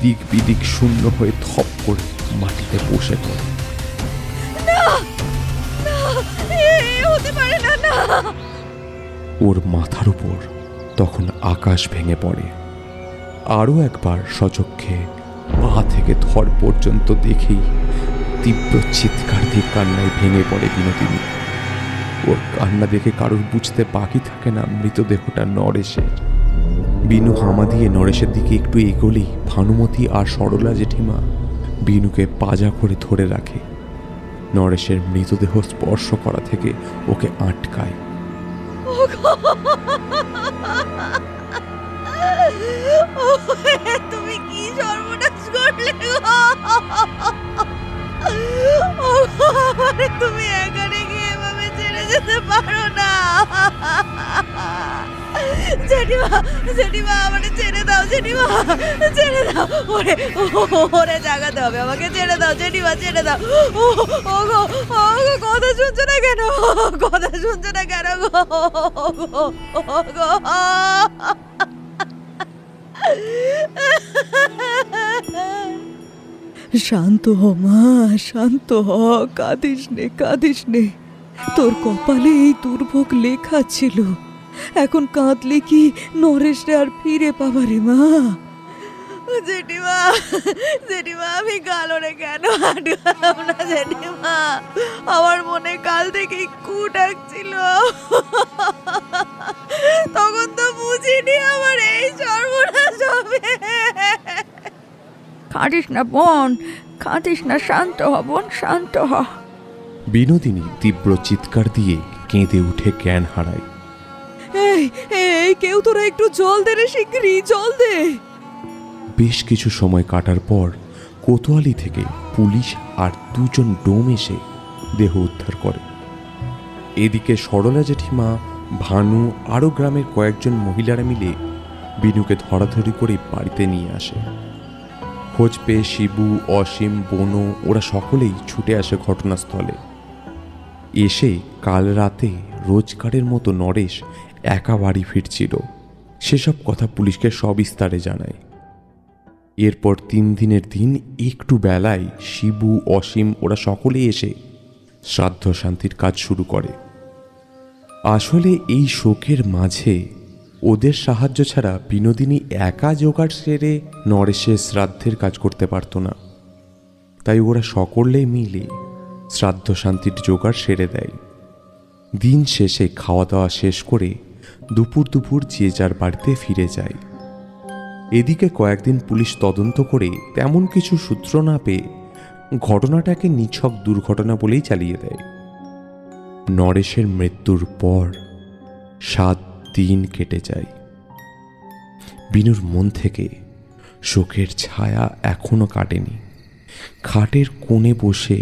দিক বিদিক শূন্য হয়ে থপ করে মাটিতে বসে পড়ে। ওর মাথার উপর তখন আকাশ ভেঙে পড়ে। আরও একবার সচক্ষে পা থেকে ধর পর্যন্ত দেখেই তীব্র চিৎকার দিয়ে কান্নায় ভেঙে পড়ে বিনোদিনী। ওর কান্না দেখে কারোর বুঝতে বাকি থাকে না মৃতদেহটা নরেশের। বিনু হামা দিয়ে নরেশের দিকে একটু এগোলেই ভানুমতি আর সরলা জেঠিমা বিনুকে পাজা করে ধরে রাখে। নরেশের মৃতদেহ স্পর্শ করা থেকে ওকে আটকায়। তুমি কি সর্বনাশ করলে? তুমি এখানে গিয়ে এভাবে ছেড়ে যেতে পারো না। জেঠিমা জেঠিমা, আমাকে ছেড়ে দাও জেঠিমা, ছেড়ে দাও। ওরে জাগাতে হবে আমাকে, ছেড়ে দাও জেঠিমা, ছেড়ে দাও। ও গো কথা শুনছো না কেন? কথা শুনছো না কেন গো? শান্ত হ মা, শান্ত হ, কাঁদিস নে। তোর কপালে এই দুর্ভোগ লেখা ছিল। এখন কাঁদলে কি নরেশরে আর ফিরে পাবারে মা? জেঠিমা, জেঠিমা আমি কালরে কেন হাঁটলাম না জেঠিমা? আমার মনে কাল থেকেই কু ডাকছিল, তখন তো বুঝিনি আমার এই সর্বনাশ হবে। কাঁদিস না বোন, কাঁদিস না, শান্ত হ বোন, শান্ত হ। বিনোদিনী তীব্র চিৎকার দিয়ে কেঁদে উঠে জ্ঞান হারায়। এই এই কেউ তোরা একটু জল দে রে, শিগগিরই জল দে। বেশ কিছু সময় কাটার পর কোতোয়ালি থেকে পুলিশ আর 2 জন ডোম এসে দেহ উদ্ধার করে। এদিকে সরলা জেঠিমা, ভানু আরও গ্রামের কয়েকজন মহিলারা মিলে বিনুকে ধরাধরি করে বাড়িতে নিয়ে আসে। খোঁজ পেয়ে শিবু, অসীম, বনু ওরা সকলেই ছুটে আসে ঘটনাস্থলে। এসে কাল রাতে রোজগারের মতো নরেশ একা বাড়ি ফিরছিল, সেসব কথা পুলিশকে সবিস্তারে জানায়। এরপর 3 দিনের দিন একটু বেলায় শিবু, অসীম ওরা সকলেই এসে শ্রাদ্ধ শান্তির কাজ শুরু করে। আসলে এই শোকের মাঝে ওদের সাহায্য ছাড়া বিনোদিনী একা জোগাড় সেরে নরেশের শ্রাদ্ধের কাজ করতে পারত না। তাই ওরা সকলে মিলে শ্রাদ্ধ শান্তির জোগাড় সেরে দেয়। দিন শেষে খাওয়া দাওয়া শেষ করে দুপুর যে যার বাড়িতে ফিরে যায়। এদিকে কয়েকদিন পুলিশ তদন্ত করে তেমন কিছু সূত্র না পেয়ে ঘটনাটাকে নিছক দুর্ঘটনা বলেই চালিয়ে দেয়। নরেশের মৃত্যুর পর 7 দিন কেটে যায়। বিনুর মন থেকে শোকের ছায়া এখনো কাটেনি। খাটের কোণে বসে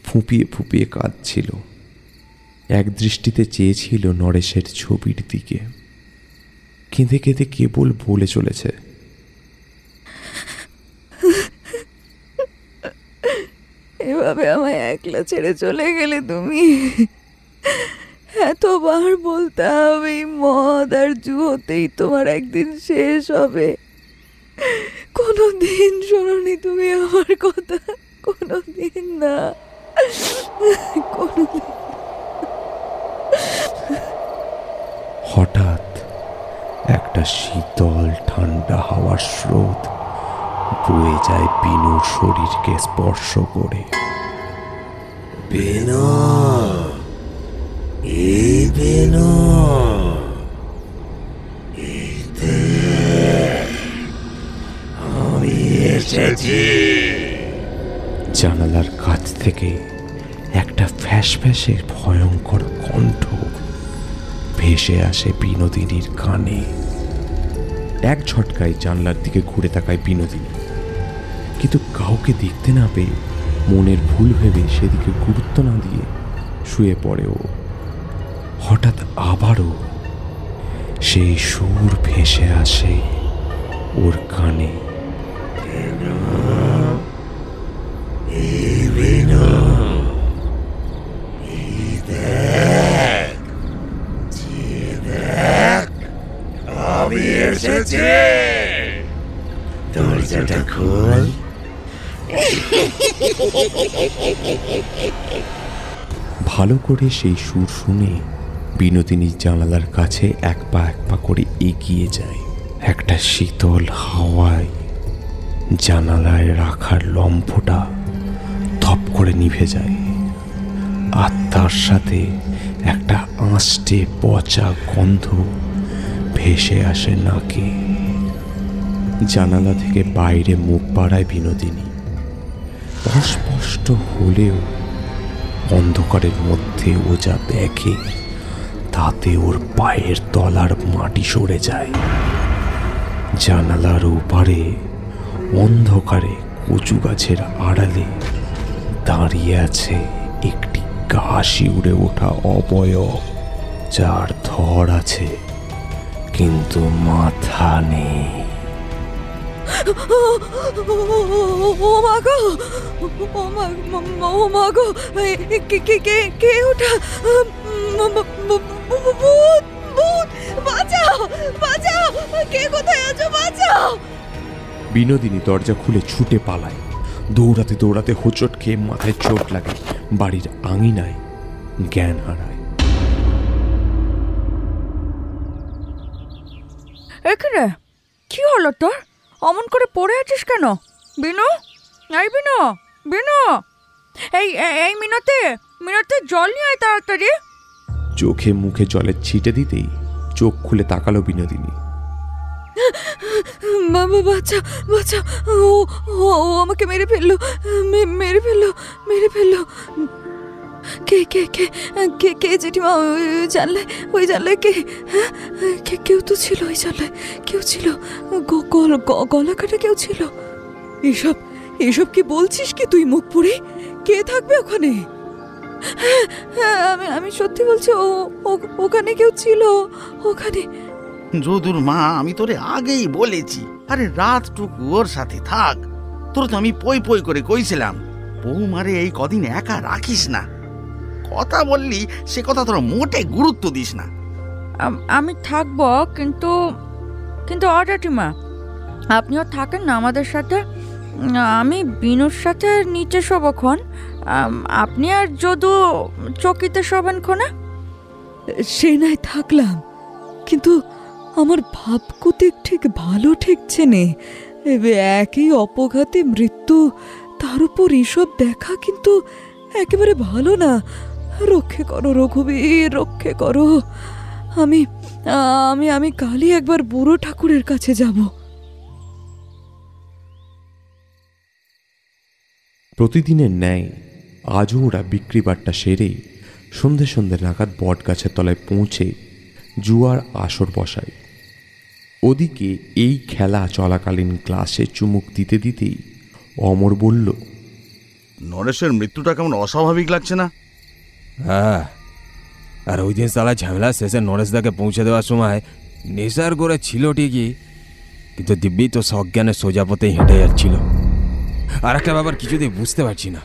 ফুঁপিয়ে ফুঁপিয়ে কাঁদছিল। এক দৃষ্টিতে চেয়েছিল নরেশের ছবির দিকে। কেঁদে কেঁদে কেবল বলে চলেছে, এভাবে আমায় একলা ছেড়ে চলে গেলে তুমি। এতবার বলতে হবে মদ আর জুয়োতেই তোমার একদিন শেষ হবে। কোনোদিন শোনোনি তুমি আমার কথা, কোনোদিন না, কোনোদিন। হঠাৎ একটা শীতল ঠান্ডা হাওয়ার স্রোত বয়ে যায় বিনুর শরীরকে স্পর্শ করে। বিনু, এই বিনু, আমি এসেছি। জানালার কাছ থেকে একটা ফ্যাস ফ্যাসের ভয়ঙ্কর কণ্ঠ ভেসে আসে বিনোদিনীর কানে। এক ঝটকায় জানলার দিকে ঘুরে তাকায় বিনোদিনী, কিন্তু কাউকে দেখতে না পেয়ে মনের ভুল ভেবে সেদিকে গুরুত্ব না দিয়ে শুয়ে পড়ে ও। হঠাৎ আবারও সেই সুর ভেসে আসে ওর কানে। আমি এসেছি, দরজাটা খোল। ভালো করে সেই সুর শুনে বিনোদিনী জানালার কাছে এক পা করে এগিয়ে যায়। একটা শীতল হাওয়ায় জানালায় রাখার লম্ফটা ধপ করে নিভে যায়, আর তার সাথে একটা আঁচটে পচা গন্ধ ভেসে আসে নাকে। জানালা থেকে বাইরে মুখ বাড়ায় বিনোদিনী। অস্পষ্ট হলেও অন্ধকারের মধ্যে ও যা দেখে তাতে ওর পায়ের তলার মাটি সরে যায়। জানালার ওপারে অন্ধকারে কচু গাছের আড়ালে দাঁড়িয়ে আছে একটি গা শিউরে ওঠা অবয়ব, যার ধর আছে কিন্তু মাথা নেই। ও মা গো, ও মা গো, কে ওটা? ভূত, ভূত, বাঁচাও, বাঁচাও, কে কোথায় আছো, বাঁচাও। বিনোদিনী দরজা খুলে ছুটে পালায়। দৌড়াতে দৌড়াতে হোঁচট খেয়ে মাথায় চোট লাগে, বাড়ির আঙিনায় জ্ঞান হারায়। এখানে কি হলো তোর? অমন করে পড়ে আছিস কেন? বিনু, এই বিনু, বিনু, এই মিনতে জল নিয়ে আয় তাড়াতাড়ি। চোখে মুখে জলের ছিটে দিতেই চোখ খুলে তাকালো বিনোদিনী। বাবা, বাচ্চা বাচ্চা, ও আমাকে মেরে ফেললো, মেরে ফেললো, মেরে ফেললো। কে কে কে কে কে জেঠিমা? ওই জানলায় কে? হ্যাঁ, কেউ তো ছিল ওই জানলায়, কেউ ছিল, গলা কাটা কেউ ছিল। এসব কি বলছিস কি তুই মুখ পুড়ে? কে থাকবে ওখানে? হ্যাঁ, আমি সত্যি বলছি, ওখানে কেউ ছিল, ওখানে। যদুর মা, আমি তোরে আগেই বলেছি, আরে রাতটুকু ওর সাথে থাক। তোর তো আমি পই পই করে কইছিলাম বৌমারে এই কদিন একা রাখিস না। কথা বললি সে কথা তোর মোটে গুরুত্ব দিস না। আমি থাকবো, কিন্তু জেঠিমা আপনিও থাকেন না আমাদের সাথে। আমি বিনুর সাথে নিচে শোবক্ষণ, আপনি আর যদু চকিতে শোবেন ক্ষণে। সে নাই থাকলাম, কিন্তু আমার ভাবকুতিক ঠিক ভালো ঠেকছে নে। একই অপঘাতে মৃত্যু, তার উপর এসব দেখা কিন্তু একেবারে ভালো না। রক্ষে করো রঘুবীর, রক্ষে করো। আমি আমি আমি কালই একবার বুড়ো ঠাকুরের কাছে যাব। প্রতিদিনের ন্যায় আজও ওরা বিক্রিবাট্টা সেরে সন্ধে সন্ধে নাগাদ বট গাছের তলায় পৌঁছে জুয়ার আসর বসায়। ওদিকে এই খেলা চলাকালীন ক্লাসে চুমুক দিতে দিতেই অমর বলল, নরেশের মৃত্যুটা কেমন অস্বাভাবিক লাগছে না? হ্যাঁ, আর ওই দিন সালা ঝামেলা শেষে নরেশদাকে পৌঁছে দেওয়ার সময় নেশার করে ছিল ঠিকই, কিন্তু দিব্যি তো সজ্ঞানে সোজা পথেই হেঁটে যাচ্ছিল। আর একটা ব্যাপার কিছুতেই বুঝতে পারছি না,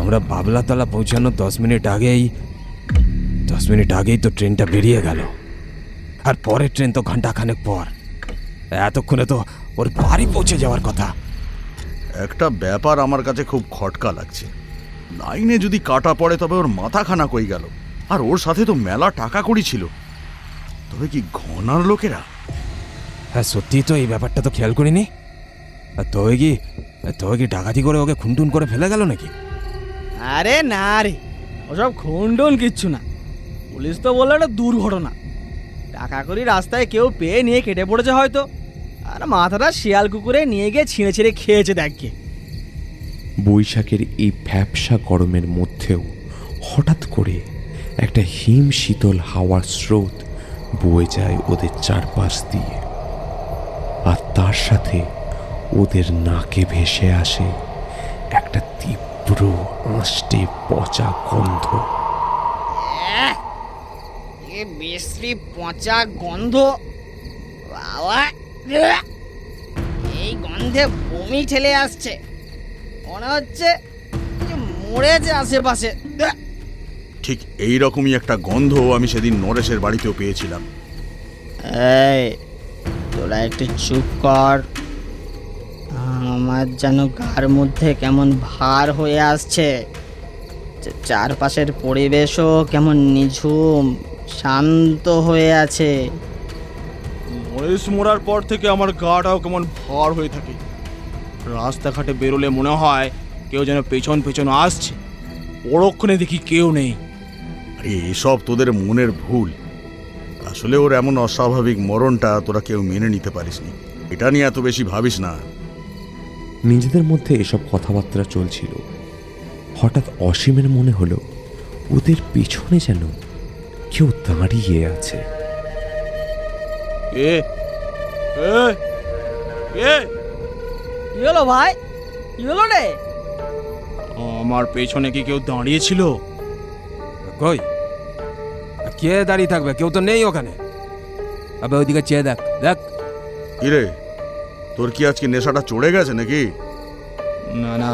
আমরা বাবলাতলা পৌঁছানোর 10 মিনিট আগেই তো ট্রেনটা বেরিয়ে গেল, আর পরের ট্রেন তো ঘন্টাখানেক পর। এতক্ষণে তো ওর বাড়ি পৌঁছে যাওয়ার কথা। একটা ব্যাপার আমার কাছে খুব খটকা লাগছে। লাইনে যদি কাটা পড়ে তবে ওর মাথাখানা কই গেল? আর ওর সাথে তো মেলা টাকা কড়ি ছিল। তবে কি ঘনার লোকেরা? হ্যাঁ, সত্যি তো এই ব্যাপারটা তো খেয়াল করিনি। আর তোকে কি ডাকাতি করে ওকে খুনটুন করে ফেলে গেল নাকি? আরে না রে, ওসব খুনটুন কিচ্ছু না। পুলিশ তো বললো একটা দুর্ঘটনা। টাকা করি রাস্তায় কেউ পেয়ে নিয়ে কেটে পড়েছে হয়তো, আর মাথাটা শিয়াল কুকুরে নিয়ে গিয়ে ছিঁড়ে ছিঁড়ে খেয়েছে। দেখে বৈশাখের এই ভ্যাপসা গরমের মধ্যেও হঠাৎ করে একটা হিম শীতল হাওয়ার স্রোত বয়ে যায় ওদের চারপাশ দিয়ে, আর তার সাথে ওদের নাকে ভেসে আসে একটা তীব্র আঁশটে পচা গন্ধ। বিশ্রী পচা গন্ধ, বাবা! এই গন্ধে বমি ঠেলে আসছে, মনে হচ্ছে মরেছে আশেপাশে। ঠিক এই রকমই একটা গন্ধ আমি সেদিন নরেশের বাড়িতেও পেয়েছিলাম। এই তোরা একটু চুপ কর, আমার যেন গার মধ্যে কেমন ভার হয়ে আসছে। চারপাশের পরিবেশও কেমন নিঝুম শান্ত হয়ে আছে। নরেশ মরার পর থেকে আমার গাটাও কেমন ভার হয়ে থাকে। রাস্তাঘাটে বেরোলে মনে হয় কেউ যেন পেছন পেছন আসছে, পরক্ষণে দেখি কেউ নেই। আরে এসব তোদের মনের ভুল। আসলে ওর এমন অস্বাভাবিক মরণটা তোরা কেউ মেনে নিতে পারিসনি। এটা নিয়ে এত বেশি ভাবিস না। নিজেদের মধ্যে এসব কথাবার্তা চলছিল, হঠাৎ অসীমের মনে হলো ওদের পেছনে যেন কেউ দাঁড়িয়ে আছে। কি হলো ভাই, কি হলো রে? আমার পেছনে কি কেউ দাঁড়িয়ে ছিল? কই, কে দাঁড়িয়ে থাকবে? কেউ তো নেই ওখানে। আবে ওইদিকে চেয়ে দেখ। কি রে, তোর কি আজকে নেশাটা চড়ে গেছে নাকি? না না,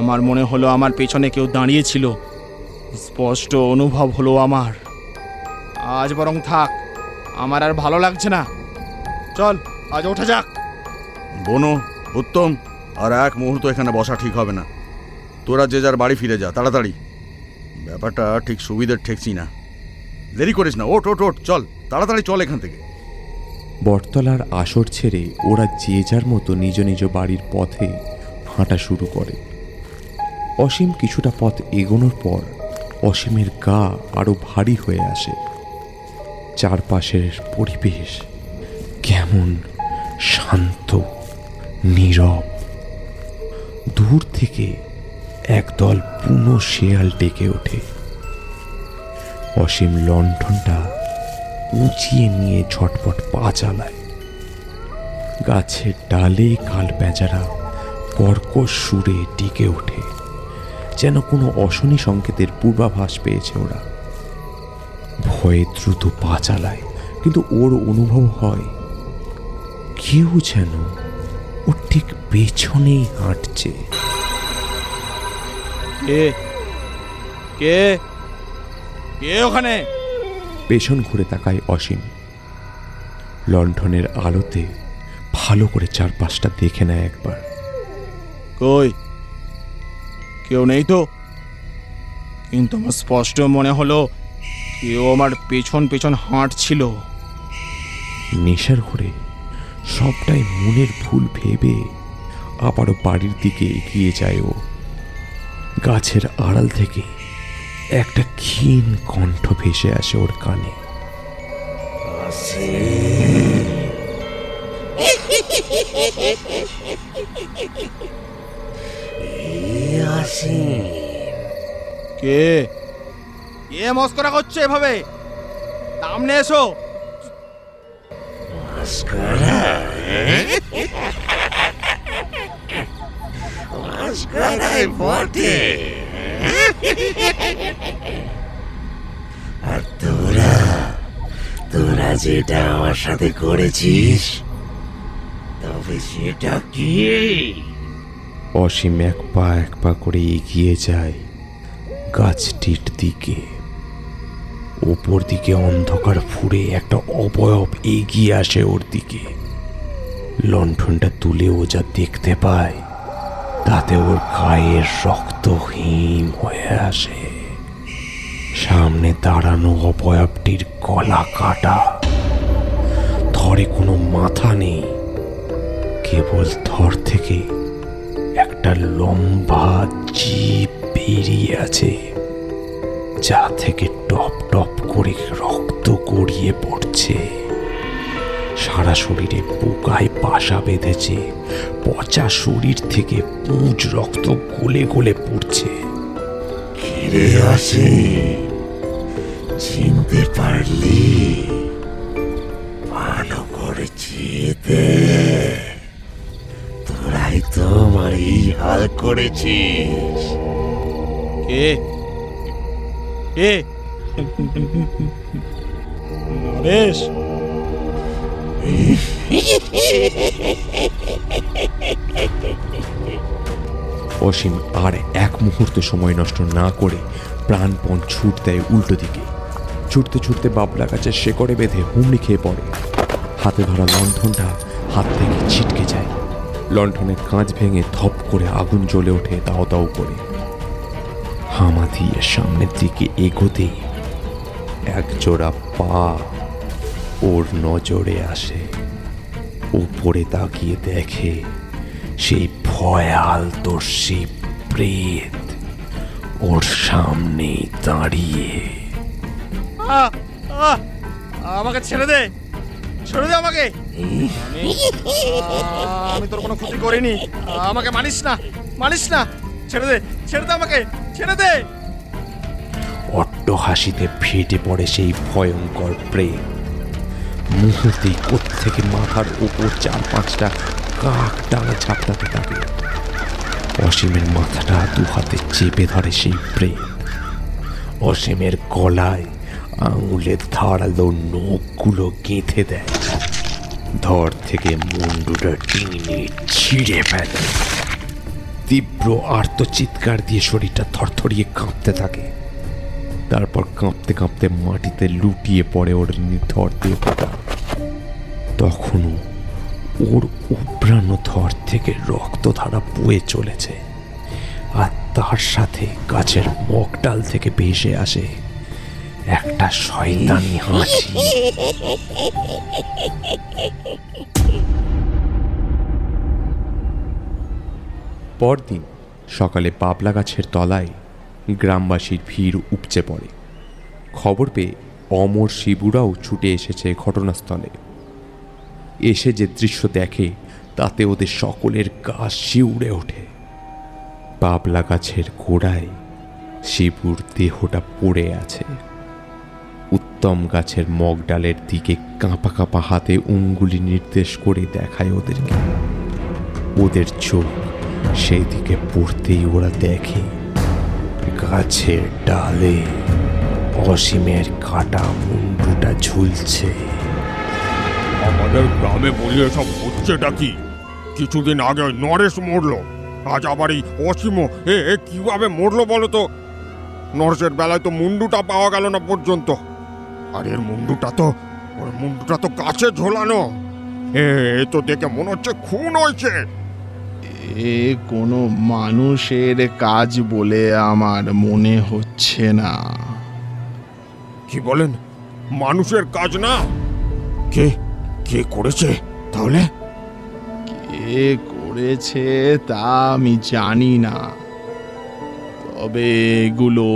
আমার মনে হলো আমার পেছনে কেউ দাঁড়িয়ে ছিল, স্পষ্ট অনুভব হলো আমার। আজ বরং থাক, আমার আর ভালো লাগছে না। চল আজ ওঠা যাক। বনু, উত্তম, আর এক মুহূর্ত এখানে বসা ঠিক হবে না। তোরা যে যার বাড়ি ফিরে যা তাড়াতাড়ি। ব্যাপারটা ঠিক সুবিধের ঠেকছি না। দেরি করিস না, ওঠ ওঠ ওঠ, চল তাড়াতাড়ি চল এখান থেকে। বটতলার আসর ছেড়ে ওরা যে যার মতো নিজ নিজ বাড়ির পথে হাঁটা শুরু করে। অসীম কিছুটা পথ এগোনোর পর অসীমের গা আরো ভারী হয়ে আসে। চারপাশের পরিবেশ কেমন শান্ত, নীরব। দূর থেকে একদল বুনো শেয়াল ডেকে ওঠে। অসীম লণ্ঠনটা উঁচিয়ে নিয়ে ঝটপট পা চালায়। গাছের ডালে কাল বেচারা কর্কশ সুরে ডেকে ওঠে, যেন কোনো অশনি সংকেতের পূর্বাভাস পেয়েছে ওরা। ভয়ে দ্রুত পা চালায়, কিন্তু ওর অনুভব হয় কেউ যেন ওর ঠিক পেছনেই হাঁটছে। কে কে কে ওখানে? পেছন ঘুরে তাকায় অসীম। লণ্ঠনের আলোতে ভালো করে চারপাশটা দেখে নেয় একবার। কই, কেউ নেই তো, কিন্তু আমার স্পষ্ট মনে হলো কেউ আমার পেছন পেছন হাঁটছিল। নেশার ঘরে সবটাই মনের ভুল ভেবে আবারও বাড়ির দিকে এগিয়ে যায় ও। গাছের আড়াল থেকে একটা ক্ষীণ কণ্ঠ ভেসে আসে ওর কানে। কে কে মস্করা করছে এভাবে? সামনে এসো। বটে, আর তোরা তোরা যেটা আমার সাথে করেছিস, তবে সেটা কি? অসীম এক পা করে এগিয়ে যায় গাছটির দিকে। ওপর দিকে অন্ধকার ফুঁড়ে একটা অবয়ব এগিয়ে আসে ওর দিকে। লণ্ঠনটা তুলে ও যা দেখতে পায় তাতে ওর গায়ের রক্ত হিম হয়ে আসে। সামনে দাঁড়ানো অবয়বটির গলা কাটা, ধরে কোনো মাথা নেই, কেবল ধর থেকে একটা লম্বা জিভ বেরিয়ে আছে, যা থেকে টপ টপ করে রক্ত গড়িয়ে পড়ছে। সারা শরীরে পোকায় বাসা বেঁধেছে, পচা শরীর থেকে পুঁজ রক্ত গলে গলে পড়ছে। ফিরে আসে, চিনতে পারলি? ভালো করে চিনতে, তোরাই তো আমার এই হাল করেছিস। কে কে? নরেশ? অসীম আর এক মুহূর্ত সময় নষ্ট না করে প্রাণপণ ছুট দেয় উল্টো দিকে। ছুটতে ছুটতে বাবলা গাছের শেকড়ে বেঁধে হুমড়ি খেয়ে পড়ে। হাতে ধরা লণ্ঠনটা হাত থেকে ছিটকে যায়। লণ্ঠনের কাঁচ ভেঙে ধপ করে আগুন জ্বলে ওঠে দাও দাও করে। হামা দিয়ে সামনের দিকে এগোতে এক জোড়া পা ওর নজরে আসে। উপরে তাকিয়ে দেখে সেই ভয়াল দর্শী প্রেত ওর সামনেই দাঁড়িয়ে। আমাকে ছেড়ে দে, ছেড়ে দে আমাকে। আমি তোর কোনো ক্ষতি করিনি, আমাকে মানিস না, মানিস না। ছেড়ে দে, ছেড়ে দে আমাকে, ছেড়ে দে। অট্ট হাসিতে ফেটে পড়ে সেই ভয়ঙ্কর প্রেত। মুহূর্তেই কোত্থেকে মাথার উপর 4-5টা কাক ডানা ঝাপটাতে থাকে। অসীমের মাথাটা দু হাতে চেপে ধরে সেই প্রেত। অসীমের গলায় আঙুলের ধারালো নখগুলো গেঁথে দেয়। ধর থেকে মুন্ডুটা টেনে ছিঁড়ে ফেলে। তীব্র আর্তচিৎকার দিয়ে শরীরটা থরথরিয়ে কাঁপতে থাকে। তারপর কাঁপতে কাঁপতে মাটিতে লুটিয়ে পড়ে ওর নিথর দেহটা। তখনও ওর উবড়ানো ধর থেকে রক্তধারা বয়ে চলেছে, আর তার সাথে গাছের মগডাল থেকে ভেসে আসে একটা শয়তানি হাসি। পরদিন সকালে বাবলা গাছের তলায় গ্রামবাসীর ভিড় উপচে পড়ে। খবর পেয়ে অমর শিবুরাও ছুটে এসেছে ঘটনাস্থলে। এসে যে দৃশ্য দেখে তাতে ওদের সকলের গা শিউড়ে ওঠে। বাবলা গাছের গোড়ায় শিবুর দেহটা পড়ে আছে। উত্তম গাছের মগডালের দিকে কাঁপা কাঁপা হাতে অঙ্গুলি নির্দেশ করে দেখায় ওদেরকে। ওদের চোখ সেই দিকে পড়তেই ওরা দেখে গাছের ডালে অসীমের কাটা মুন্ডুটা ঝুলছে। আমাদের গ্রামে বলি এসব হচ্ছেটা কি? কিছুদিন আগে নরেশ মরলো, আজ আবার এই অসীম কিভাবে মরলো বলো তো? নরেশের বেলায় তো মুন্ডুটা পাওয়া গেল না পর্যন্ত। আর এর মুন্ডুটা তো গাছে ঝোলানো। এ তো দেখে মনে হচ্ছে খুন হয়েছে। এ কোনো মানুষের কাজ বলে আমার মনে হচ্ছে না। কি বলেন? মানুষের কাজ না? কে কে করেছে তাহলে? কে করেছে তা আমি জানি না, তবে এগুলো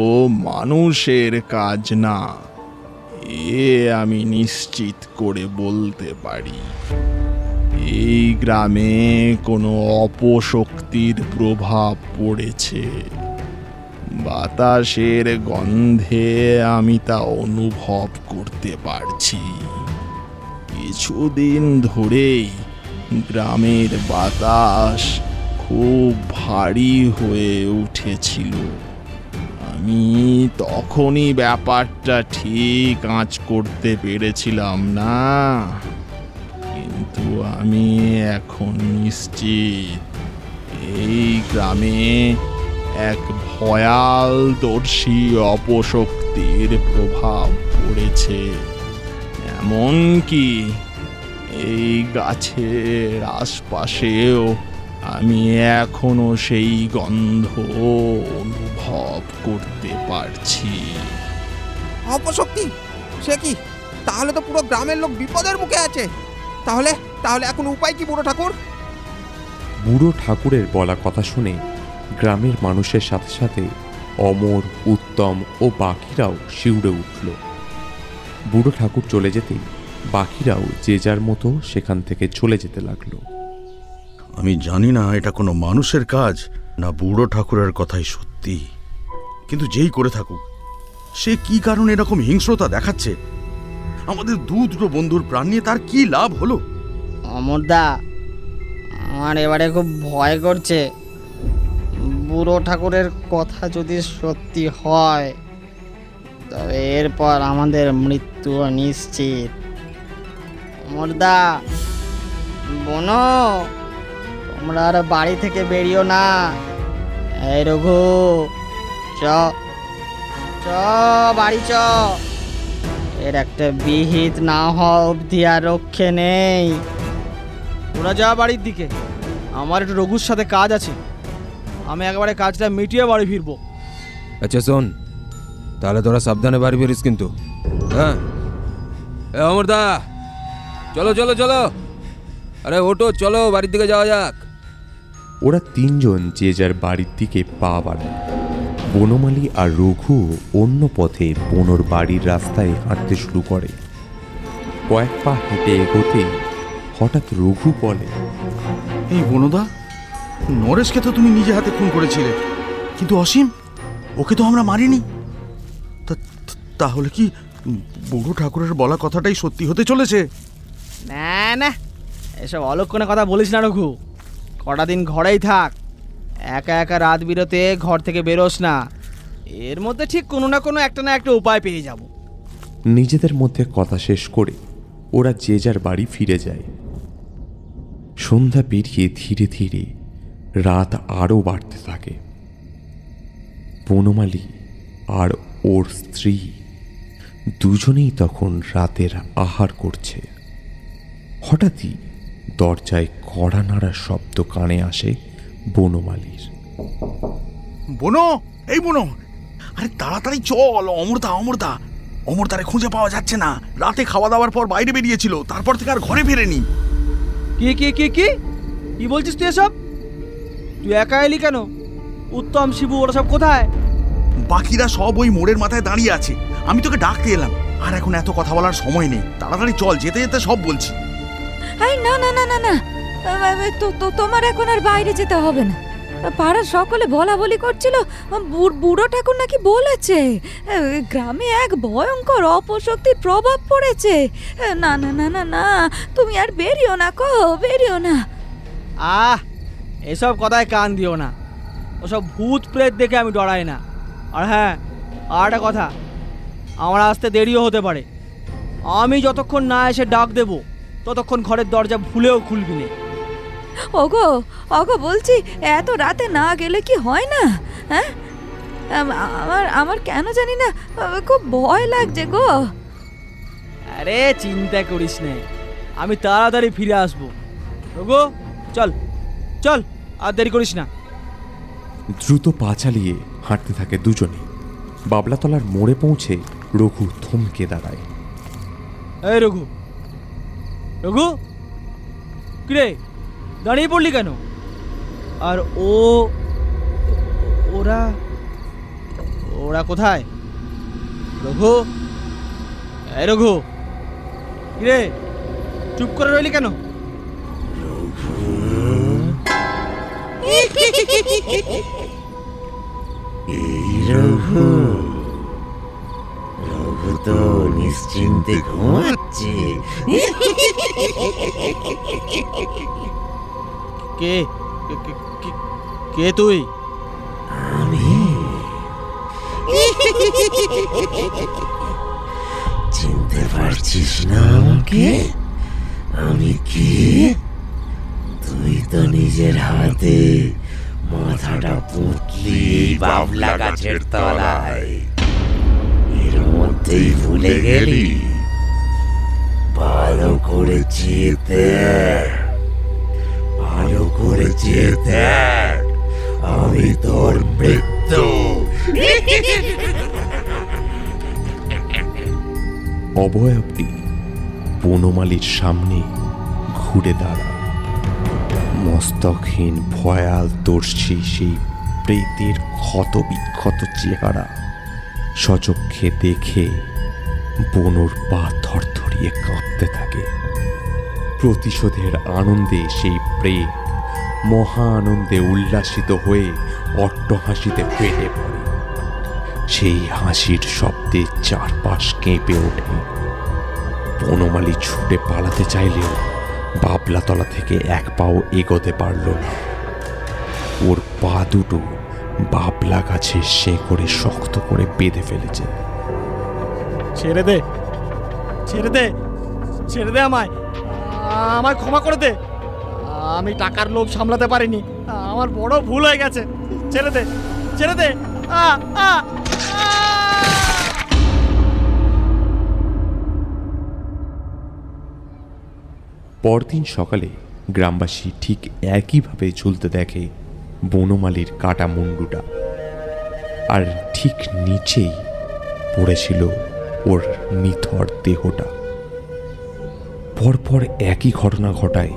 মানুষের কাজ না, এ আমি নিশ্চিত করে বলতে পারি। এই গ্রামে কোনো অপশক্তির প্রভাব পড়েছে। বাতাসের গন্ধে আমি তা অনুভব করতে পারছি। কিছুদিন ধরেই গ্রামের বাতাস খুব ভারী হয়ে উঠেছিল। আমি তখনই ব্যাপারটা ঠিক আঁচ করতে পেরেছিলাম না, কিন্তু আমি এখন নিশ্চিত এই গ্রামে এক ভয়ালদর্শী অপশক্তির প্রভাব পড়েছে। এমনকি এই গাছের আশপাশেও আমি এখনো সেই গন্ধ অনুভব করতে পারছি। অপশক্তি? সে কি? তাহলে তো পুরো গ্রামের লোক বিপদের মুখে আছে। তাহলে তাহলে এখন উপায় কি বুড়ো ঠাকুর? বুড়ো ঠাকুরের বলা কথা শুনে গ্রামের মানুষের সাথে সাথে অমর, উত্তম ও বাকিরাও শিউরে উঠল। বুড়ো ঠাকুর চলে যেতেই বাকিরাও যে যার মতো সেখান থেকে চলে যেতে লাগলো। আমি জানি না এটা কোনো মানুষের কাজ না বুড়ো ঠাকুরের কথাই সত্যি, কিন্তু যেই করে থাকুক সে কি কারণে এরকম হিংস্রতা দেখাচ্ছে? আমাদের দুটো বন্ধুর প্রাণ নিয়ে তার কি লাভ হলো? অমরদা, আমার এবারে খুব ভয় করছে। বুড়ো ঠাকুরের কথা যদি সত্যি হয় তবে এরপর আমাদের মৃত্যু নিশ্চিত। অমরদা, বোনো, তোমরা আর বাড়ি থেকে বেরিও না। এই রঘু, চ চ বাড়ি চ। এর একটা বিহিত না হওয়া অবধি আর রক্ষে নেই। ওরা যা বাড়ির দিকে, আমার একটু রঘুর সাথে কাজ আছে। আমি একেবারে কাজটা মিটিয়ে বাড়ি ফিরবো। আচ্ছা শোন, তাহলে তোরা সাবধানে বাড়ি ফিরিস কিন্তু। হ্যাঁ অমরদা, চলো চলো চলো, আরে ওটো, চলো বাড়ির দিকে যাওয়া যাক। ওরা তিনজন যে যার বাড়ির দিকে পা বাড়ায়। বনমালী আর রঘু অন্য পথে বনর বাড়ির রাস্তায় হাঁটতে শুরু করে। কয়েক পা হেঁটে এগোতে হঠাৎ রঘু বলে, এই বনদা, নরেশকে তো তুমি নিজে হাতে খুন করেছিলে, কিন্তু অসীম, ওকে তো আমরা মারিনি। তাহলে কি বুড়ো ঠাকুরের বলা কথাটাই সত্যি হতে চলেছে? না না, এসব অলক্ষণে কথা বলিস না রঘু। কটা দিন ঘরেই থাক, একা একা রাত বিরতে ঘর থেকে বেরোস না। এর মধ্যে ঠিক কোনো না কোনো একটা না একটা উপায় পেয়ে যাব। নিজেদের মধ্যে কথা শেষ করে ওরা যে যার বাড়ি ফিরে যায়। সন্ধ্যা পেরিয়ে ধীরে ধীরে রাত আরও বাড়তে থাকে। বনমালী আর ওর স্ত্রী দুজনেই তখন রাতের আহার করছে। হঠাৎই দরজায় কড়া নাড়ার শব্দ কানে আসে বনমালীর। বনো, এই বনো, আরে তাড়াতাড়ি চল, অমরদা অমরদা, অমর তারে খুঁজে পাওয়া যাচ্ছে না। রাতে খাওয়া দাওয়ার পর বাইরে বেরিয়েছিল, তারপর থেকে আর ঘরে ফেরেনি। কি কি কি কি কি বলছিস তুই এসব? তুই একা এলি কেন? উত্তম, শিবু ওরা সব কোথায়? বাকিরা সব ওই মোড়ের মাথায় দাঁড়িয়ে আছে। আমি তোকে ডাকতে এলাম। আর এখন এত কথা বলার সময় নেই, তাড়াতাড়ি চল, যেতে যেতে সব বলছি। না না না না না, তোমার এখন আর বাইরে যেতে হবে না। পাড়ার সকলে বলা বলি করছিল বুড়ো ঠাকুর নাকি বলেছে গ্রামে এক ভয়ঙ্কর অপশক্তির প্রভাব পড়েছে। না না না না না, তুমি আর বেরিও না, বেরিও না। এসব কথায় কান দিও না। ওসব ভূত প্রেত দেখে আমি ডরাই না। আর হ্যাঁ, আর একটা কথা, আমার আসতে দেরিও হতে পারে। আমি যতক্ষণ না এসে ডাক দেব ততক্ষণ ঘরের দরজা ভুলেও খুলবি না। ওগো ওগো বলছি, এত রাতে না গেলে কি হয় না? হ্যাঁ, আমার কেন জানি না খুব ভয় লাগছে গো। আরে চিন্তা করিস না, আমি তাড়াতাড়ি ফিরে আসবো। ওগো চল চল, আর দেরি করিস না। দ্রুত পা চালিয়ে হাঁটতে থাকে দুজনে। বাবলাতলার মোড়ে পৌঁছে রঘু থমকে দাঁড়ায়। এই রঘু, রঘু, কিরে দাঁড়িয়ে পড়লি কেন? আর ওরা ওরা কোথায়? রঘু, এই রঘু, কিরে চুপ করে রইলি কেন? রঘু তো নিশ্চিন্তে ঘুমাচ্ছে। কে কে তুই? আমি চিনতে পারছিস না আমাকে? আমি কি? তুই তো নিজের হাতে মাথাটা পুঁতলি বাবলা গাছের তলায়, এর মধ্যেই ভুলে গেলি? ভালো করে চেতে, ভালো করে চেতে, আমি তোর মৃত্যু। অবয়বটি বনমালীর সামনে ঘুরে দাঁড়ায়। মস্তকহীন ভয়াল দর্শী সেই প্রেতের ক্ষত বিক্ষত চেহারা সচক্ষে দেখে বনুর পা থরথরিয়ে কাঁপতে থাকে। প্রতিশোধের আনন্দে সেই প্রেত মহা আনন্দে উল্লাসিত হয়ে অট্টহাসিতে ফেটে পড়ে। সেই হাসির শব্দে চারপাশ কেঁপে ওঠে। বনমালী ছুটে পালাতে চাইলেও বাবলাতলা থেকে এক পাও এগোতে পারল না। ওর পা দুটো বাবলা গাছে শেকড়ে শক্ত করে বেঁধে ফেলেছে। ছেড়ে দে, ছেড়ে দে, ছেড়ে দে আমায়, আমায় ক্ষমা করে দে। আমি টাকার লোভ সামলাতে পারিনি, আমার বড় ভুল হয়ে গেছে। ছেড়ে দে, ছেড়ে দে। পরদিন সকালে গ্রামবাসী ঠিক একইভাবে ঝুলতে দেখে বনমালীর কাটা মুন্ডুটা, আর ঠিক নিচেই পড়েছিল ওর নিথর দেহটা। পরপর একই ঘটনা ঘটায়।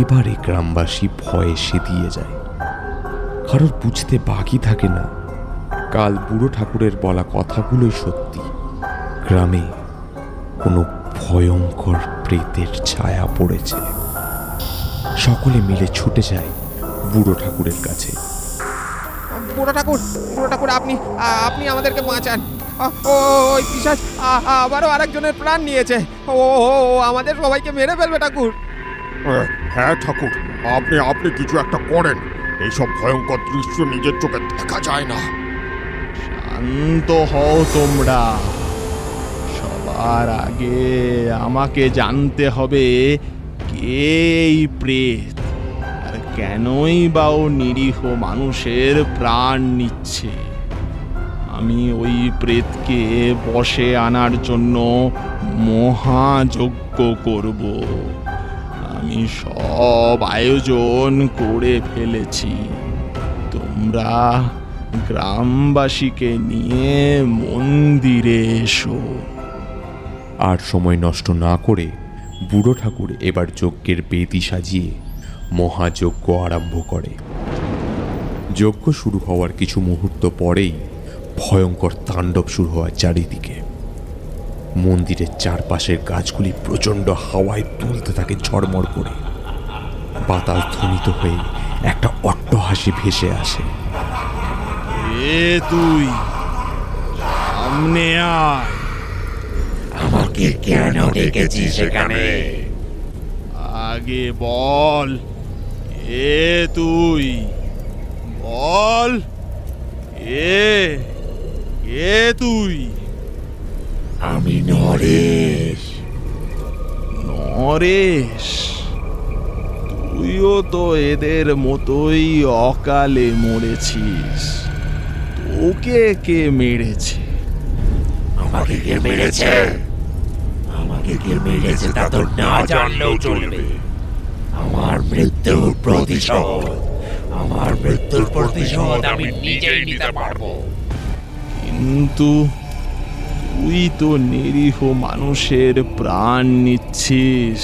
এবারে গ্রামবাসী ভয়ে সেদিয়ে যায়। কারোর বুঝতে বাকি থাকে না কাল বুড়ো ঠাকুরের বলা কথাগুলোই সত্যি। গ্রামে কোনো ভয়ঙ্কর প্রেতের ছায়া পড়েছে। সকলে মিলে ছুটে যায় বুড়ো ঠাকুরের কাছে। বুড়ো ঠাকুর, আপনি আমাদেরকে বাঁচান। ওই পিশাচ আবারও আরেকজনের প্রাণ নিয়েছে। ও আমাদের সবাইকে মেরে ফেলবে ঠাকুর। হ্যাঁ ঠাকুর, আপনি কিছু একটা করেন। এইসব ভয়ঙ্কর দৃশ্য নিজের চোখে দেখা যায় না। শান্ত হও তোমরা। সবার আগে আমাকে জানতে হবে কে এই প্রেত, আর কেনই বা ও নিরীহ মানুষের প্রাণ নিচ্ছে। আমি ওই প্রেতকে বশে আনার জন্য মহাযজ্ঞ করব। আমি সব আয়োজন করে ফেলেছি। তোমরা গ্রামবাসীকে নিয়ে মন্দিরে এসো। আর সময় নষ্ট না করে বুড়ো ঠাকুর এবার যজ্ঞের বেদি সাজিয়ে মহাযজ্ঞ আরম্ভ করে। যজ্ঞ শুরু হওয়ার কিছু মুহূর্ত পরেই ভয়ঙ্কর তাণ্ডব শুরু হয় চারিদিকে। মন্দিরের চারপাশের গাছগুলি প্রচণ্ড হাওয়ায় তুলতে থাকে ঝড়মড় করে। বাতাস ধ্বনিত হয়ে একটা অট্টহাসি ভেসে আসে। এ তুই সামনে আয়। আমাকে কেন ডেকেছিস এখানে? আগে বল, এ তুই বল, এ তুই? আমি নরেশ। নরেশ? তুইও তো এদের মতোই অকালে মরেছিস। তোকে কে মেরেছে? আমাকে কে মেরেছে? আমাকে কে মেরেছে তা তো না জানলেও চলবে। আমার মৃত্যুর প্রতিশোধ, আমার মৃত্যুর প্রতিশোধ আমি নিজেই নিতে পারবো। কিন্তু তুই তো নিরীহ মানুষের প্রাণ নিচ্ছিস,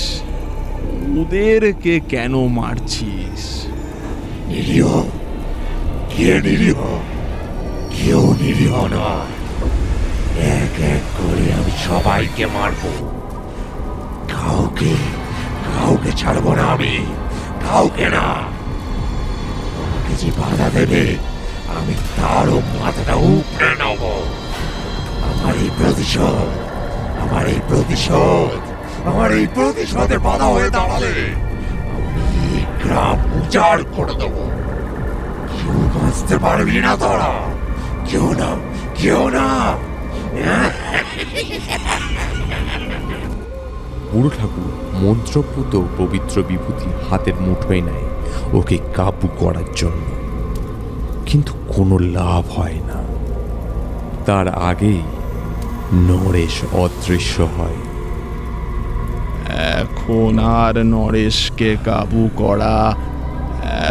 ওদেরকে কেন মারছিস? নিরীহ? কে নিরীহ? কেউ নিরীহ নয়। এক এক করে আমি সবাইকে মারবো। কাউকে কাউকে ছাড়বো না আমি, কাউকে না। আমাকে যে বাধা দেবে আমি তারও মাথাটা উপড়ে নেব। আমার এই প্রতিশোধ, আমার এই প্রতিশোধ, আমার এই প্রতিশোধে বাধা হয়ে দাঁড়ালে আমি এই গ্রাম উজাড় করে দেবো। কেউ বাঁচতে পারবি না তোরা, কেউ না, কেউ না। বুড়ো ঠাকুর মন্ত্রপুত পবিত্র বিভূতি হাতের মুঠোয় নেয় ওকে কাবু করার জন্য, কিন্তু কোনো লাভ হয় না। তার আগেই নরেশ অদৃশ্য হয়। এখন আর নরেশকে কাবু করা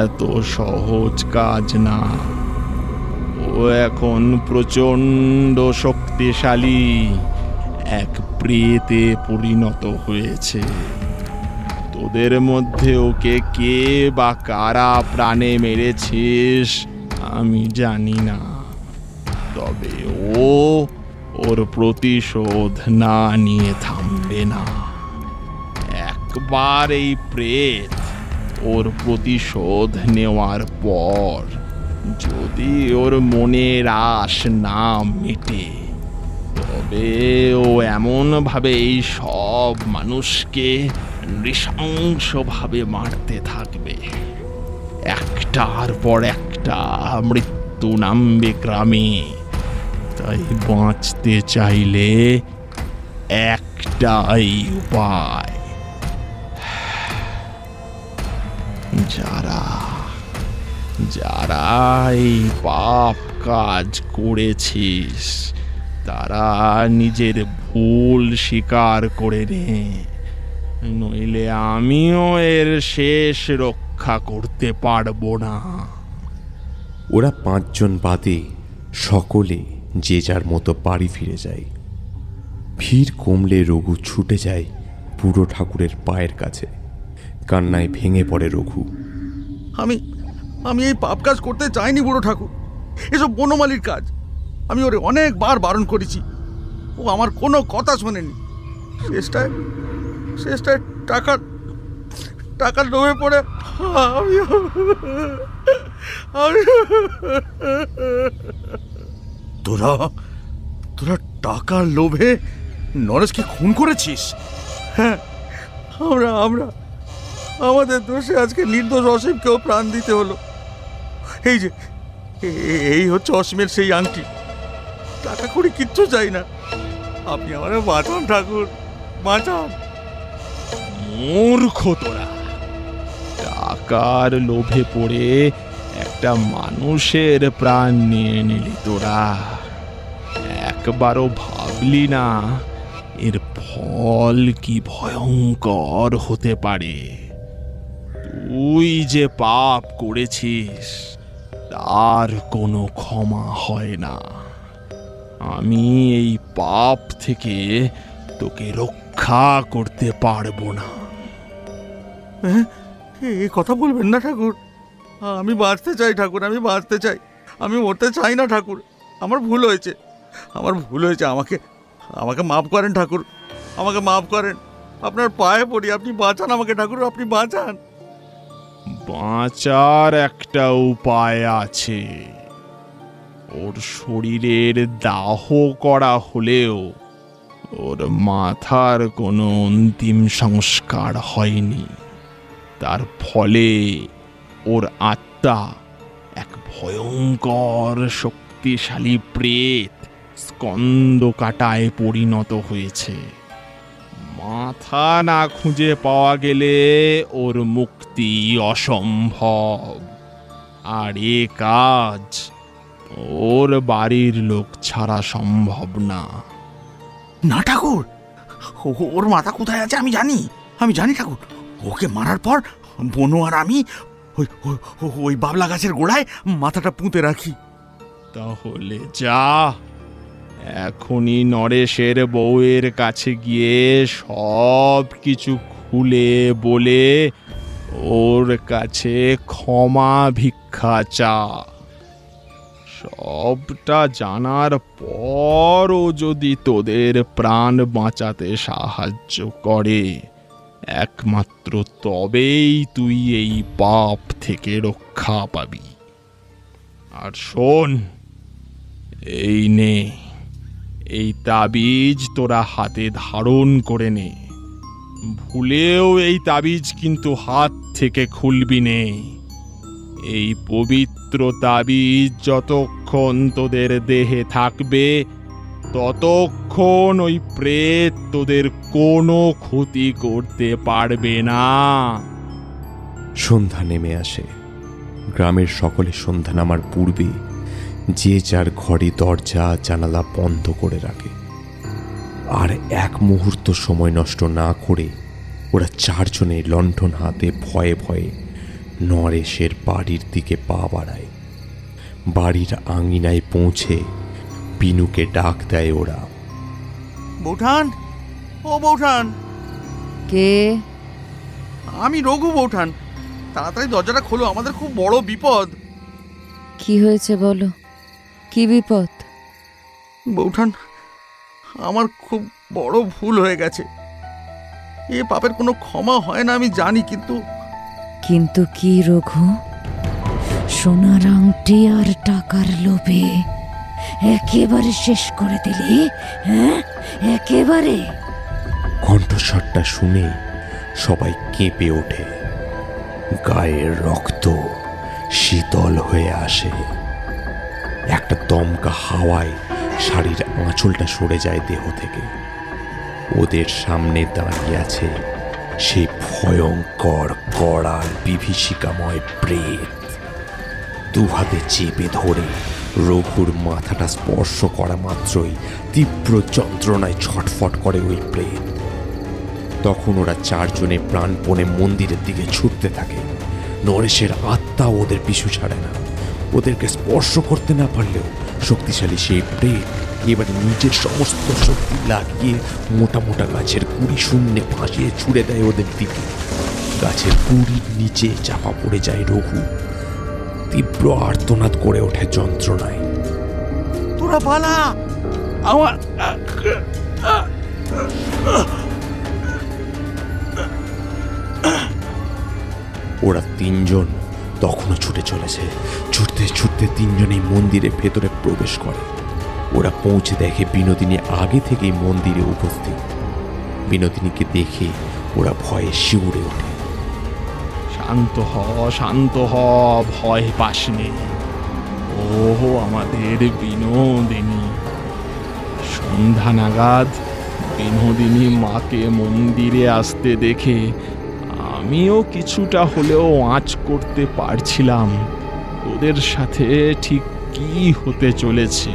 এত সহজ কাজ না। ও এখন প্রচণ্ড শক্তিশালী এক প্রেতে পরিণত হয়েছে। তোদের মধ্যে ওকে কে বা কারা প্রাণে মেরেছিস আমি জানি না, তবে ও ওর প্রতিশোধ না নিয়ে থামবে না। একবার এই প্রেত ওর প্রতিশোধ নেওয়ার পর যদি ওর মনের আশ না মেটে, তবে ও এমনভাবে এই সব মানুষকে নৃশংসভাবে মারতে থাকবে। একটার পর একটা মৃত্যু নামবে গ্রামে। তাই বাঁচতে চাইলে একটাই উপায়, যারা যারা এই পাপ কাজ করেছিস তারা নিজের ভুল স্বীকার করে নে, নইলে আমিও এর শেষ রক্ষা করতে পারবো না। ওরা 5 জন বাদে সকলে যে যার মতো বাড়ি ফিরে যায়। ভিড় কমলে রঘু ছুটে যায় বুড়ো ঠাকুরের পায়ের কাছে। কান্নায় ভেঙে পড়ে রঘু। আমি এই পাপ কাজ করতে চাইনি বুড়ো ঠাকুর, এসব বনমালীর কাজ। আমি ওরে অনেকবার বারণ করেছি, ও আমার কোনো কথা শোনেনি। শেষটায় টাকার লোভে পড়ে তোরা টাকার লোভে নরেশকে খুন করেছিস? হ্যাঁ, আমরা আমাদের দোষে আজকে নির্দোষ অসীমকেও প্রাণ দিতে হলো। এই হচ্ছে অসীমের সেই আংটি। টাকা করি কিচ্ছু চাই না, আপনি আমার বাঁচান ঠাকুর, বাঁচান। মূর্খ তোরা, টাকার লোভে পড়ে একটা মানুষের প্রাণ নিয়ে নিলি তোরা। একবারও ভাবলি না এর ফল কি ভয়ঙ্কর হতে পারে। তুই যে পাপ করেছিস তার কোনো ক্ষমা হয় না। আমি এই পাপ থেকে তোকে রক্ষা করতে পারবো না। এ কথা বলবেন না ঠাকুর, আমি বাঁচতে চাই ঠাকুর, আমি বাঁচতে চাই, আমি মরতে চাই না ঠাকুর। আমার ভুল হয়েছে, আমার ভুল হয়েছে, আমাকে আমাকে মাফ করেন ঠাকুর, আমাকে মাফ করেন, আপনার পায়ে পড়ি, আপনি বাঁচান আমাকে ঠাকুর, আপনি বাঁচান। বাঁচার একটা উপায় আছে। ওর শরীরের দাহ করা হলেও ওর মাথার কোনো অন্তিম সংস্কার হয়নি। তার ফলে ওর আত্মা এক ভয়ঙ্কর শক্তিশালী প্রেত স্কন্দকাটায় পরিণত হয়েছে। মাথা না খুঁজে পাওয়া গেলে ওর মুক্তি অসম্ভব। আর এ কাজ ওর বাড়ির লোক ছাড়া সম্ভব না। না ঠাকুর, ওর মাথা কোথায় আছে আমি জানি, আমি জানি ঠাকুর। ওকে মারার পর বনু আর আমি ওই বাবলা গাছের গোড়ায় মাথাটা পুঁতে রাখি। তাহলে যা, এখনই নরেশের বউয়ের কাছে গিয়ে সব কিছু খুলে বলে ওর কাছে ক্ষমা ভিক্ষা চা। সবটা জানার পরও যদি তোদের প্রাণ বাঁচাতে সাহায্য করে, একমাত্র তবেই তুই এই পাপ থেকে রক্ষা পাবি। আর শোন, এই নে, এই তাবিজ তোরা হাতে ধারণ করে নে। ভুলেও এই তাবিজ কিন্তু হাত থেকে খুলবি নে। এই পবিত্র তাবিজ যতক্ষণ তোদের দেহে থাকবে, ততক্ষণ ওই প্রেত তোদের কোনো ক্ষতি করতে পারবে না। সন্ধ্যা নেমে আসে। গ্রামের সকলে সন্ধ্যা নামার পূর্বে যে যার ঘরে দরজা জানালা বন্ধ করে রাখে। আর এক মুহূর্ত সময় নষ্ট না করে ওরা চারজনে লণ্ঠন হাতে ভয়ে ভয়ে নরেশের বাড়ির দিকে পা বাড়ায়। বাড়ির আঙিনায় পৌঁছে বিনুকে ডাক দেয় ওরা। বৌঠান, ও বৌঠান। কে? আমি রঘু বৌঠান, তাড়াতাড়ি দরজাটা খোলো, আমাদের খুব বড় বিপদ। কি হয়েছে বলো, কি বিপদ? বৌঠান, আমার খুব বড় ভুল হয়ে গেছে। এ পাপের কোনো ক্ষমা হয় না আমি জানি, কিন্তু কিন্তু কি রঘু? সোনার আংটি আর টাকার লোভে একেবারে শেষ করে দিলি? হ্যাঁ, একেবারে। কণ্ঠস্বরটা শুনে সবাই কেঁপে ওঠে। গায়ের রক্ত শীতল হয়ে আসে। একটা দমকা হাওয়ায় শাড়ির আঁচলটা সরে যায় দেহ থেকে। ওদের সামনে দাঁড়িয়ে আছে সেই ভয়ঙ্কর করাল বিভীষিকাময় প্রেত। দুহাতে চেপে ধরে রঘুর মাথাটা স্পর্শ করা মাত্রই তীব্র যন্ত্রণায় ছটফট করে ওই প্রেত। তখন ওরা চারজনে প্রাণপণে মন্দিরের দিকে ছুটতে থাকে। নরেশের আত্মা ওদের পিছু ছাড়ে না। ওদেরকে স্পর্শ করতে না পারলেও শক্তিশালী সেই প্রেত এবারে নিজের সমস্ত শক্তি লাগিয়ে মোটা মোটা গাছের কুড়ি শূন্যে ফাঁসিয়ে ছুড়ে দেয় ওদের দিকে। গাছের কুড়ির নিচে চাপা পড়ে যায় রঘু। তীব্র আর্তনাদ করে ওঠে যন্ত্রণায়। তোরা পালা, আমার ওরা তিনজন তখনও ছুটে চলেছে। ছুটতে ছুটতে তিনজনেই মন্দিরের ভেতরে প্রবেশ করে। ওরা পৌঁছে দেখে বিনোদিনী আগে থেকেই মন্দিরে উপস্থিত। বিনোদিনীকে দেখে ওরা ভয়ে শিউরে ওঠে। শান্ত হ, শান্ত হ, ভয় পাস নে। ও আমাদের বিনোদিনী। সন্ধ্যা নাগাদ বিনোদিনী মাকে মন্দিরে আসতে দেখে আমিও কিছুটা হলেও আঁচ করতে পারছিলাম ওদের সাথে ঠিক কি হতে চলেছে।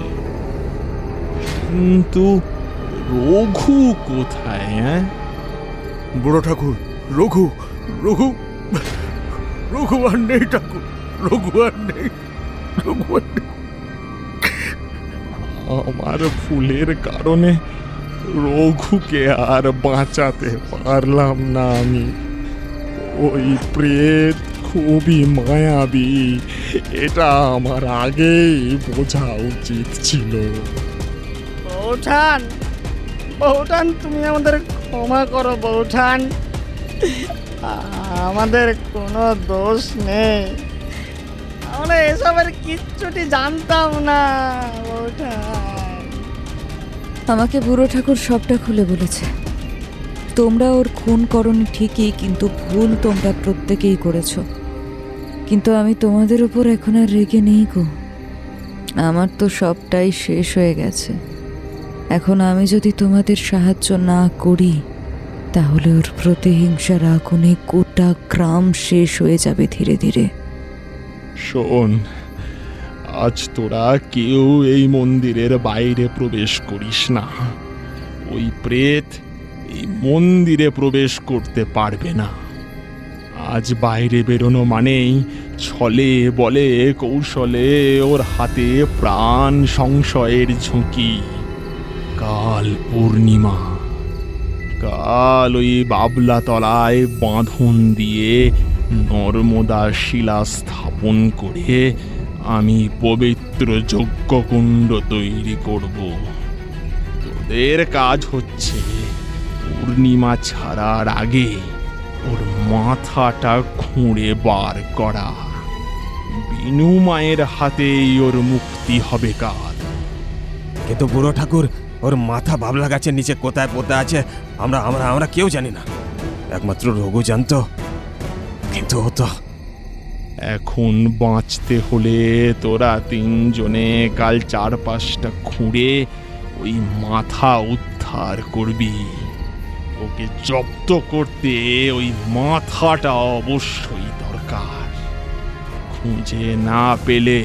কিন্তু রঘু কোথায়? বড় ঠাকুর, রঘু রঘু রঘু আর নেই ঠাকুর, রঘু আর নেই। আমার ভুলের কারণে রঘুকে আর বাঁচাতে পারলাম না আমি। ওই প্রেত খুবই মায়াবী, এটা আমার আগেই বোঝা উচিত ছিল। বৌঠান, বৌঠান, তুমি আমাদের ক্ষমা করো বৌঠান, আমাদের কোনো দোষ নেই, আমরা এসবের কিচ্ছুটি জানতাম না বৌঠান। আমাকে বুড়ো ঠাকুর সবটা খুলে বলেছে। তোমরা ওর খুন করনি ঠিকই, কিন্তু ভুল তোমরা প্রত্যেকেই করেছ। কিন্তু আমি তোমাদের উপর এখন আর রেগে নেই গো। আমার তো সবটাই শেষ হয়ে গেছে। এখন আমি যদি তোমাদের সাহায্য না করি তাহলে ওর প্রতিহিংসার আগুনে গোটা গ্রাম শেষ হয়ে যাবে ধীরে ধীরে। শোন, আজ তোরা কেউ এই মন্দিরের বাইরে প্রবেশ করিস না। ওই প্রেত এই মন্দিরে প্রবেশ করতে পারবে না। আজ বাইরে বেরোনো মানেই ছলে বলে কৌশলে ওর হাতে প্রাণ সংশয়ের ঝুঁকি। কাল পূর্ণিমা, কাল ওই বাবলা তলায় বাঁধন দিয়ে নর্মদা শিলা স্থাপন করে আমি পবিত্র যজ্ঞকুণ্ড তৈরি করব। তোদের কাজ হচ্ছে পূর্ণিমা ছাড়ার আগে ওর মাথাটা খুঁড়ে বার করা। বিনু মায়ের হাতেই ওর মুক্তি হবে কাল। কিন্তু বুড়ো ঠাকুর, ওর মাথা বাবলা গাছের নিচে কোথায় পোতা আছে আমরা আমরা আমরা কেউ জানি না, একমাত্র রঘু জানতো। কিন্তু ও তো এখন বাঁচতে হলে তোরা তিনজনে কাল 4-5টা খুঁড়ে ওই মাথা উদ্ধার করবি। ওকে জব্দ করতে ওই মাথাটা অবশ্যই দরকার। খুঁজে না পেলে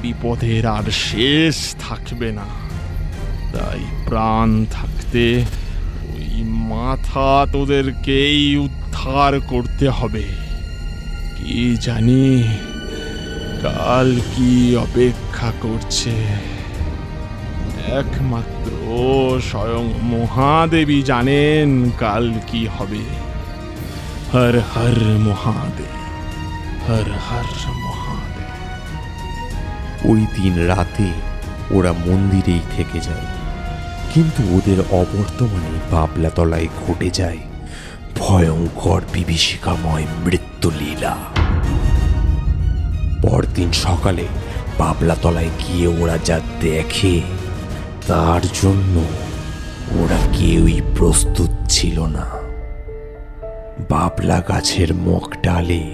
বিপদের আর শেষ থাকবে না। তাই প্রাণ থাকতে ওই মাথা তোদেরকেই উদ্ধার করতে হবে। কি জানি কাল কি অপেক্ষা করছে, একমাত্র স্বয়ং মহাদেবী জানেন কাল কি হবে। হর হর মহাদেব, হর হর মহাদেব। ওই দিন রাতে ওরা মন্দিরেই থেকে যায়, কিন্তু ওদের অবর্তমানে বাবলাতলায় ঘটে যায় ভয়ঙ্কর বিভীষিকাময় মৃত্যুলীলা। পরদিন সকালে বাবলাতলায় গিয়ে ওরা যা দেখে তার জন্য ওরা কেউই প্রস্তুত ছিল না। বাবলা গাছের মুখ ডালে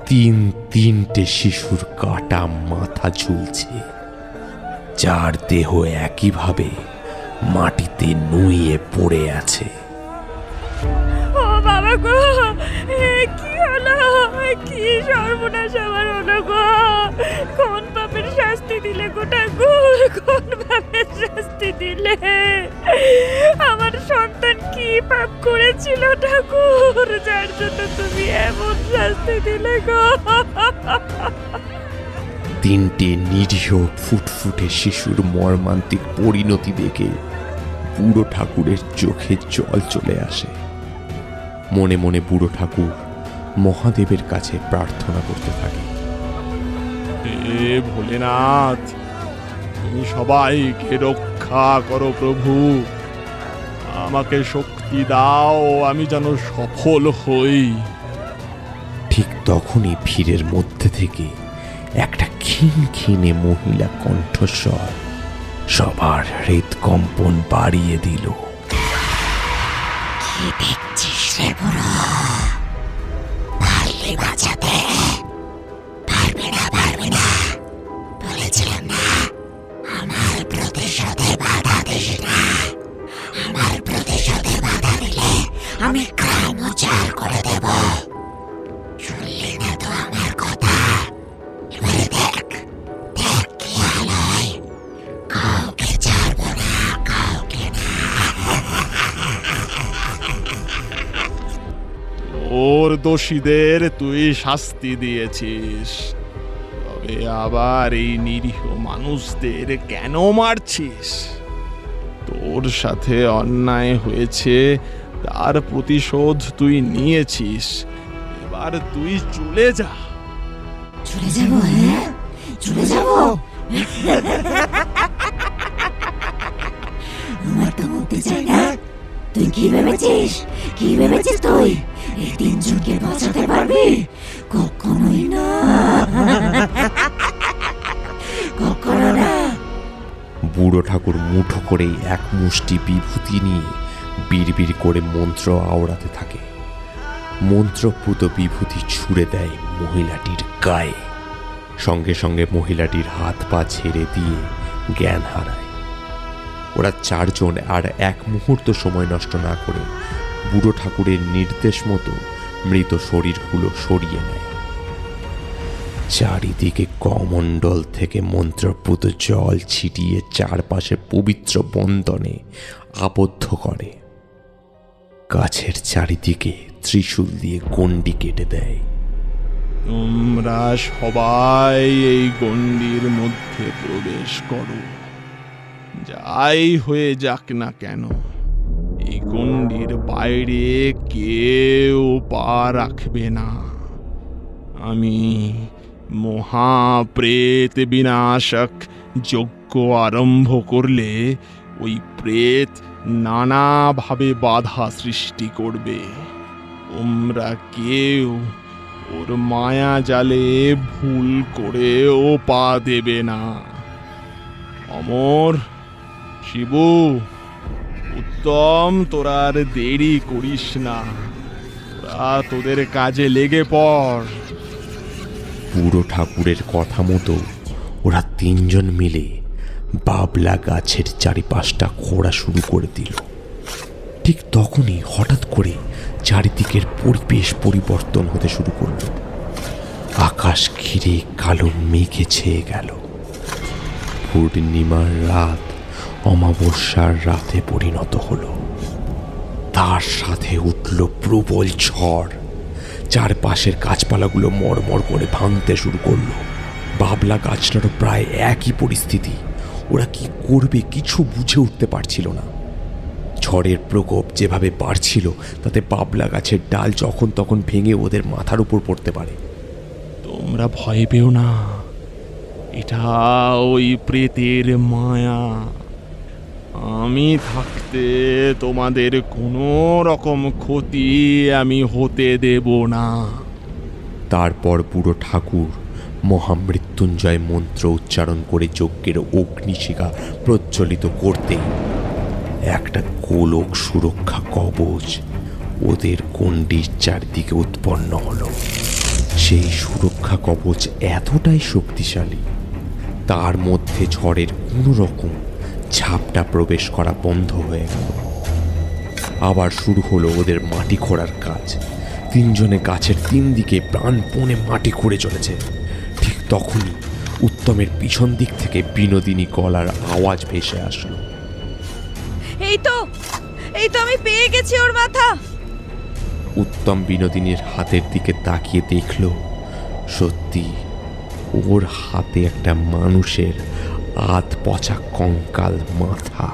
3-3টে শিশুর কাটা মাথা ঝুলছে, যার দেহ একইভাবে মাটিতে নুয়ে পড়ে আছে। ও বাবা গো, কি হলো? কি সর্বনাশ আমার হলো গো! কোন পাপের শাস্তি দিলে গো ঠাকুর? কোন পাপের শাস্তি দিলে? আমার সন্তান কি পাপ করেছিল ঠাকুর, যার জন্য তুমি এমন শাস্তি দিলে গো? 3টে নিরীহ ফুটফুটে শিশুর মর্মান্তিক পরিণতি দেখে বুড়ো ঠাকুরের চোখে জল চলে আসে। মনে মনে বুড়ো ঠাকুর মহাদেবের কাছে প্রার্থনা করতে থাকে, হে ভোলেনাথ, তুমি সবাইকে রক্ষা করো প্রভু। আমাকে শক্তি দাও, আমি যেন সফল হই। ঠিক তখনই ভিড়ের মধ্যে থেকে একটা খিনখিনে মহিলা কণ্ঠস্বর সবার হৃদকম্পন বাড়িয়ে দিল। কি দেখছিস রে বুড়ো? পারলি বাঁচাতে? পারবি না, পারবি না। বলেছিলাম না, আমার প্রতিশোধে বাধা দিস না। আমার প্রতিশোধে বাধা দিলে আমি গ্রাম উজাড় করে দেব। শুনলি না তো আমার কথা? এবারে দেখ, দেখ কি হাল হয়। কাউকে ছাড়বো না, কাউকে না। ওর দোষীদের তুই শাস্তি দিয়েছিস, তবে আবার এই নিরীহ মানুষদের কেন মারছিস? তোর সাথে অন্যায় হয়েছে, তার প্রতিশোধ তুই নিয়েছিস, এবার তুই চলে যা। চলে যাবো? হ্যাঁ, চলে যাবো। আমার তো মুক্তি চাই না। তুই কি ভেবেছিস? কি ভেবেছিস তুই এই তিনজনকে বাঁচাতে পারবি? কখনোই না, কখনো না। বুড়ো ঠাকুর মুঠো করে এক মুষ্টি বিভূতি নিয়ে বিড়বিড় করে মন্ত্র আওড়াতে থাকে। মন্ত্রপুত বিভূতি ছুঁড়ে দেয় মহিলাটির গায়ে। সঙ্গে সঙ্গে মহিলাটির হাত পা ছেড়ে দিয়ে জ্ঞান হারায়। ওরা চারজন আর এক মুহূর্ত সময় নষ্ট না করে বুড়ো ঠাকুরের নির্দেশ মতো মৃত শরীরগুলো সরিয়ে নেয়। চারিদিকে কমণ্ডল থেকে মন্ত্রপুত জল ছিটিয়ে চারপাশে পবিত্র বন্ধনে আবদ্ধ করে। গাছের চারিদিকে ত্রিশূল দিয়ে গণ্ডি কেটে দেয়। তোমরা সবাই এই গণ্ডির মধ্যে প্রবেশ করো। যাই হয়ে যাক না কেন, এই গণ্ডির বাইরে কেউ পা রাখবে না। আমি মহাপ্রেত বিনাশক যজ্ঞ আরম্ভ করলে ওই প্রেত নানাভাবে বাধা সৃষ্টি করবে। তোমরা কেউ ওর মায়া জালে ভুল করেও পা দেবে না। অমর, শিবু, উত্তম, তোরা আর দেরি করিস না, তোরা তোদের কাজে লেগে পড়। বুড়ো ঠাকুরের কথা মতো ওরা তিনজন মিলে বাবলা গাছের চারিপাশটা খোঁড়া শুরু করে দিল। ঠিক তখনই হঠাৎ করে চারিদিকের পরিবেশ পরিবর্তন হতে শুরু করল। আকাশ ঘিরে কালো মেঘে ছেয়ে গেল। পূর্ণিমার রাত অমাবস্যার রাতে পরিণত হলো। তার সাথে উঠল প্রবল ঝড়। চারপাশের গাছপালাগুলো মরমর করে ভাঙতে শুরু করলো। বাবলা গাছটারও প্রায় একই পরিস্থিতি। ওরা কি করবে কিছু বুঝে উঠতে পারছিল না। ঝড়ের প্রকোপ যেভাবে বাড়ছিল তাতে বাবলা গাছের ডাল যখন তখন ভেঙে ওদের মাথার উপর পড়তে পারে। তোমরা ভয় পেও না, এটা ওই প্রেতের মায়া। আমি থাকতে তোমাদের কোনো রকম ক্ষতি আমি হতে দেব না। তারপর বুড়ো ঠাকুর মহামৃত্যুঞ্জয় মন্ত্র উচ্চারণ করে যজ্ঞের অগ্নিশিখা প্রজ্বলিত করতে একটা গোলক সুরক্ষা কবচ ওদের গণ্ডির চারদিকে উৎপন্ন হলো। সেই সুরক্ষা কবচ এতটাই শক্তিশালী, তার মধ্যে ঝড়ের কোনো রকম ঝাপটা প্রবেশ করা বন্ধ হয়ে গেল। আবার শুরু হলো ওদের মাটি খোঁড়ার কাজ। তিনজনে গাছের তিন দিকে প্রাণপণে মাটি খুঁড়ে চলেছে। ঠিক তখনই উত্তমের পিছন দিক থেকে বিনোদিনী গলার আওয়াজ ভেসে আসলো। এই তো আমি পেয়ে গেছি ওর মাথা। উত্তম বিনোদিনীর হাতের দিকে তাকিয়ে দেখল, সত্যি ওর হাতে একটা মানুষের আধ পচা কঙ্কাল মাথা।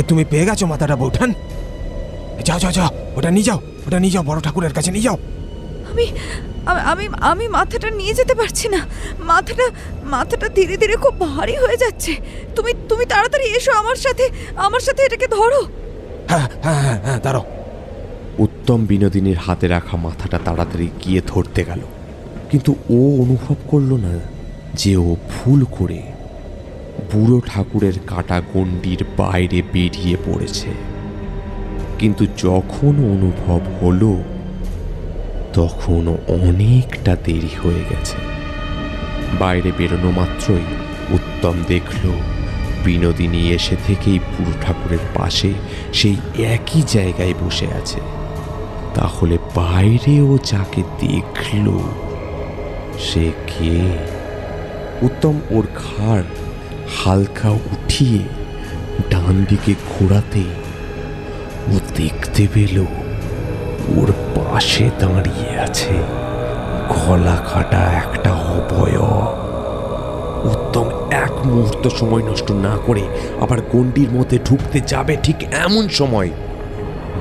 তুমি পেয়ে গেছো মাথাটা বৌঠান? যাও যাও যাও, ওটা নিয়ে যাও, ওটা নিয়ে যাও, বড় ঠাকুরের কাছে নিয়ে যাও। আমি মাথাটা নিয়ে যেতে পারছি না। মাথাটা ধীরে ধীরে খুব ভারী হয়ে যাচ্ছে। তুমি তাড়াতাড়ি এসো আমার সাথে এটাকে ধরো। হ্যাঁ হ্যাঁ হ্যাঁ, দাঁড়াও। উত্তম বিনোদিনীর হাতে রাখা মাথাটা তাড়াতাড়ি গিয়ে ধরতে গেল, কিন্তু ও অনুভব করল না যে ও ভুল করে বুড়ো ঠাকুরের কাটা গণ্ডির বাইরে বেরিয়ে পড়েছে। কিন্তু যখন অনুভব হলো তখন অনেকটা দেরি হয়ে গেছে। বাইরে বেরোনো মাত্রই উত্তম দেখল বিনোদিনী এসে থেকেই বুড়ো ঠাকুরের পাশে সেই একই জায়গায় বসে আছে। তাহলে বাইরেও যাকে দেখল সে কে? উত্তম ওর ঘাড় হালকা উঠিয়ে ডান দিকে ঘোরাতে ও দেখতে পেল ওর পাশে দাঁড়িয়ে আছে গলা কাটা একটা অবয়ব। উত্তম এক মুহূর্ত সময় নষ্ট না করে আবার গণ্ডির মধ্যে ঢুকতে যাবে, ঠিক এমন সময়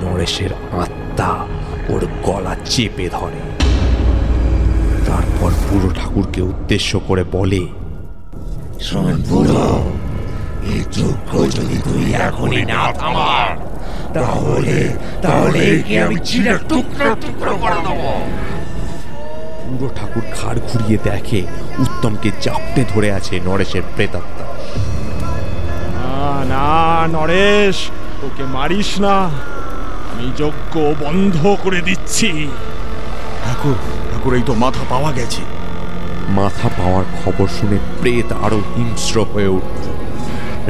নরেশের আত্মা ওর গলা চেপে ধরে। তারপর বুড়ো ঠাকুরকে উদ্দেশ্য করে বলে, শোন বুড়ো, এই যজ্ঞ যদি তুই এখনই না থামার, তাহলে কি আমি ছিঁড়ে টুকরো টুকরো করে দেবো। বুড়ো ঠাকুর ঘাড় ঘুরিয়ে দেখে উত্তমকে চাপটে ধরে আছে নরেশের প্রেতাত্মা। না নরেশ, ওকে মারিস না, আমি যজ্ঞ বন্ধ করে দিচ্ছি। ঠাকুর, এই তো মাথা পাওয়া গেছে। মাথা পাওয়ার খবর শুনে প্রেত আরো হিংস্র হয়ে উঠল।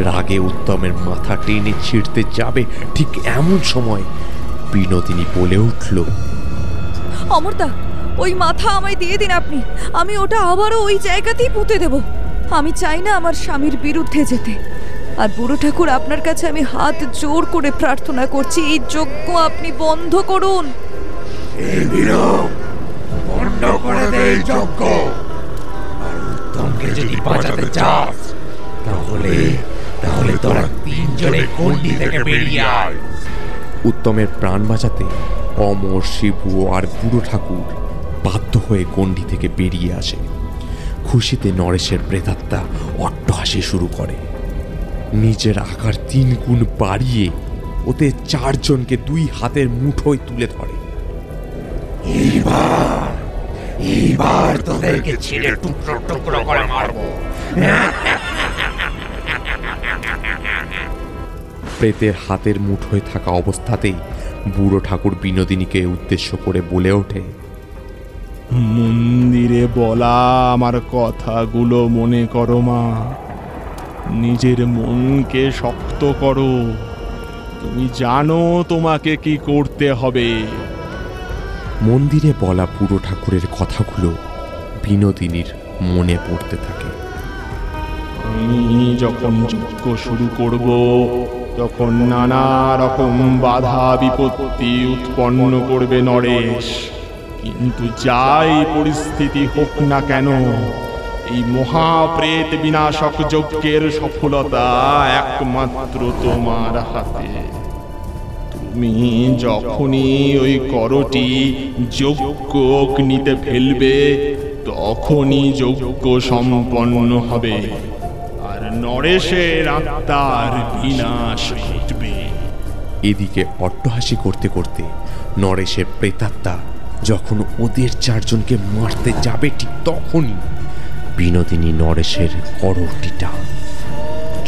রাগে উত্তমের মাথা টেনে ছিঁড়তে যাবে, ঠিক এমন সময় বিনোদিনী বলে উঠল, অমরদা, ওই মাথা আমায় দিয়ে দিন আপনি। আমি ওটা আবারও ওই জায়গাতেই পুঁতে দেব। আমি চাই না আমার স্বামীর বিরুদ্ধে যেতে। আর বুড়ো ঠাকুর, আপনার কাছে আমি হাত জোর করে প্রার্থনা করছি, এই যজ্ঞ আপনি বন্ধ করুন। বন্ধ করে দে এই যজ্ঞ। আর উত্তমকে যদি বাঁচাতে চাস, তাহলে তোরা তিনজনে গণ্ডি থেকে বেরিয়ে আয়। উত্তমের প্রাণ বাঁচাতে অমর, শিবু আর বুড়ো ঠাকুর বাধ্য হয়ে গণ্ডি থেকে বেরিয়ে আসে। খুশিতে নরেশের প্রেতাত্মা অট্টহাসি শুরু করে। নিজের আকার 3 গুণ বাড়িয়ে ওতে 4 জনকে 2 হাতের মুঠোয় তুলে ধরে। এইবার তোদেরকে ছিঁড়ে টুকরো টুকরো করে মারবো। প্রেতের হাতের মুঠোয় থাকা অবস্থাতেই বুড়ো ঠাকুর বিনোদিনীকে উদ্দেশ্য করে বলে ওঠে, মন্দিরে বলা আমার কথাগুলো মনে করো মা। নিজের মনকে শক্ত করো। তুমি জানো তোমাকে কি করতে হবে। মন্দিরে বলা বুড়ো ঠাকুরের কথাগুলো বিনোদিনীর মনে পড়তে থাকে। আমি যখন যজ্ঞ শুরু করব, তখন নানা রকম বাধা বিপত্তি উৎপন্ন করবে নরেশ। কিন্তু যাই পরিস্থিতি হোক না কেন, এই মহাপ্রেত বিনাশক যজ্ঞের সফলতা একমাত্র তোমার হাতে। তুমি যখনই ওই করটি যজ্ঞ অগ্নিতে ফেলবে, তখনই যজ্ঞ সম্পন্ন হবে আর নরেশের আত্মার বিনাশ ঘটবে। এদিকে অট্টহাসি করতে করতে নরেশের প্রেতাত্মা যখন ওদের 4 জনকে মারতে যাবে, ঠিক তখনই বিনোদিনী নরেশের করটিটা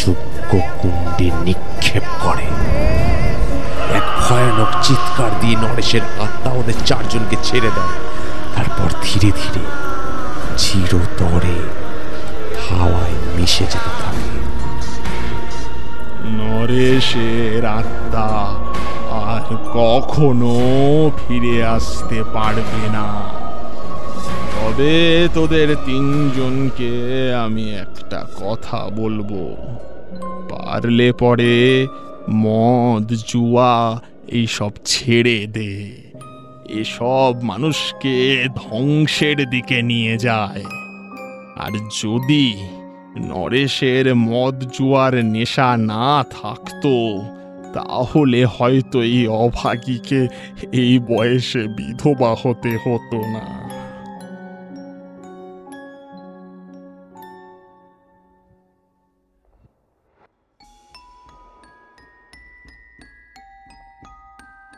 যজ্ঞ কুণ্ডে নিক্ষেপ করে। এক ভয়ানক চিৎকার দিয়ে নরেশের আত্মা ওদের 4 জনকে ছেড়ে দেয়। তারপর ধীরে ধীরে চিরতরে হাওয়ায় মিশে যেতে থাকে। নরেশের আত্মা আর কখনো ফিরে আসতে পারবে না। তবে তোদের 3 জনকে আমি একটা কথা বলবো, পারলে পরে মদ, জুয়া এইসব ছেড়ে দে। এসব মানুষকে ধ্বংসের দিকে নিয়ে যায়। আর যদি নরেশের মদ জুয়ার নেশা না থাকতো, তাহলে হয়তো এই অভাগীকে এই বয়সে বিধবা হতে হতো না।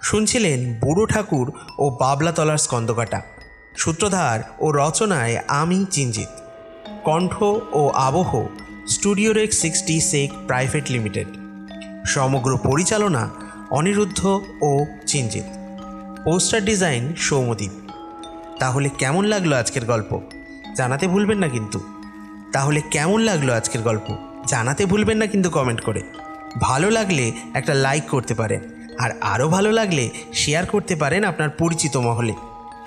শুনছিলেন বুড়ো ঠাকুর ও বাবলাতলার স্কন্দকাটা। সূত্রধার ও রচনায় আমি চিঞ্জিত। কণ্ঠ ও আবহ studio Rex 60 sec private limited. সমগ্র পরিচালনা অনিরুদ্ধ ও চিঞ্জিত। Poster design Soumadip. তাহলে কেমন লাগলো আজকের গল্প জানাতে ভুলবেন না কিন্তু। জানাতে ভুলবেন না কিন্তু কমেন্ট করে। ভালো লাগলে একটা লাইক করতে পারেন, আর আরও ভালো লাগলে শেয়ার করতে পারেন আপনার পরিচিত মহলে।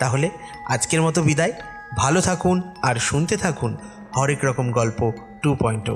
তাহলে আজকের মতো বিদায়। ভালো থাকুন আর শুনতে থাকুন হরেক রকম গল্প 2.0।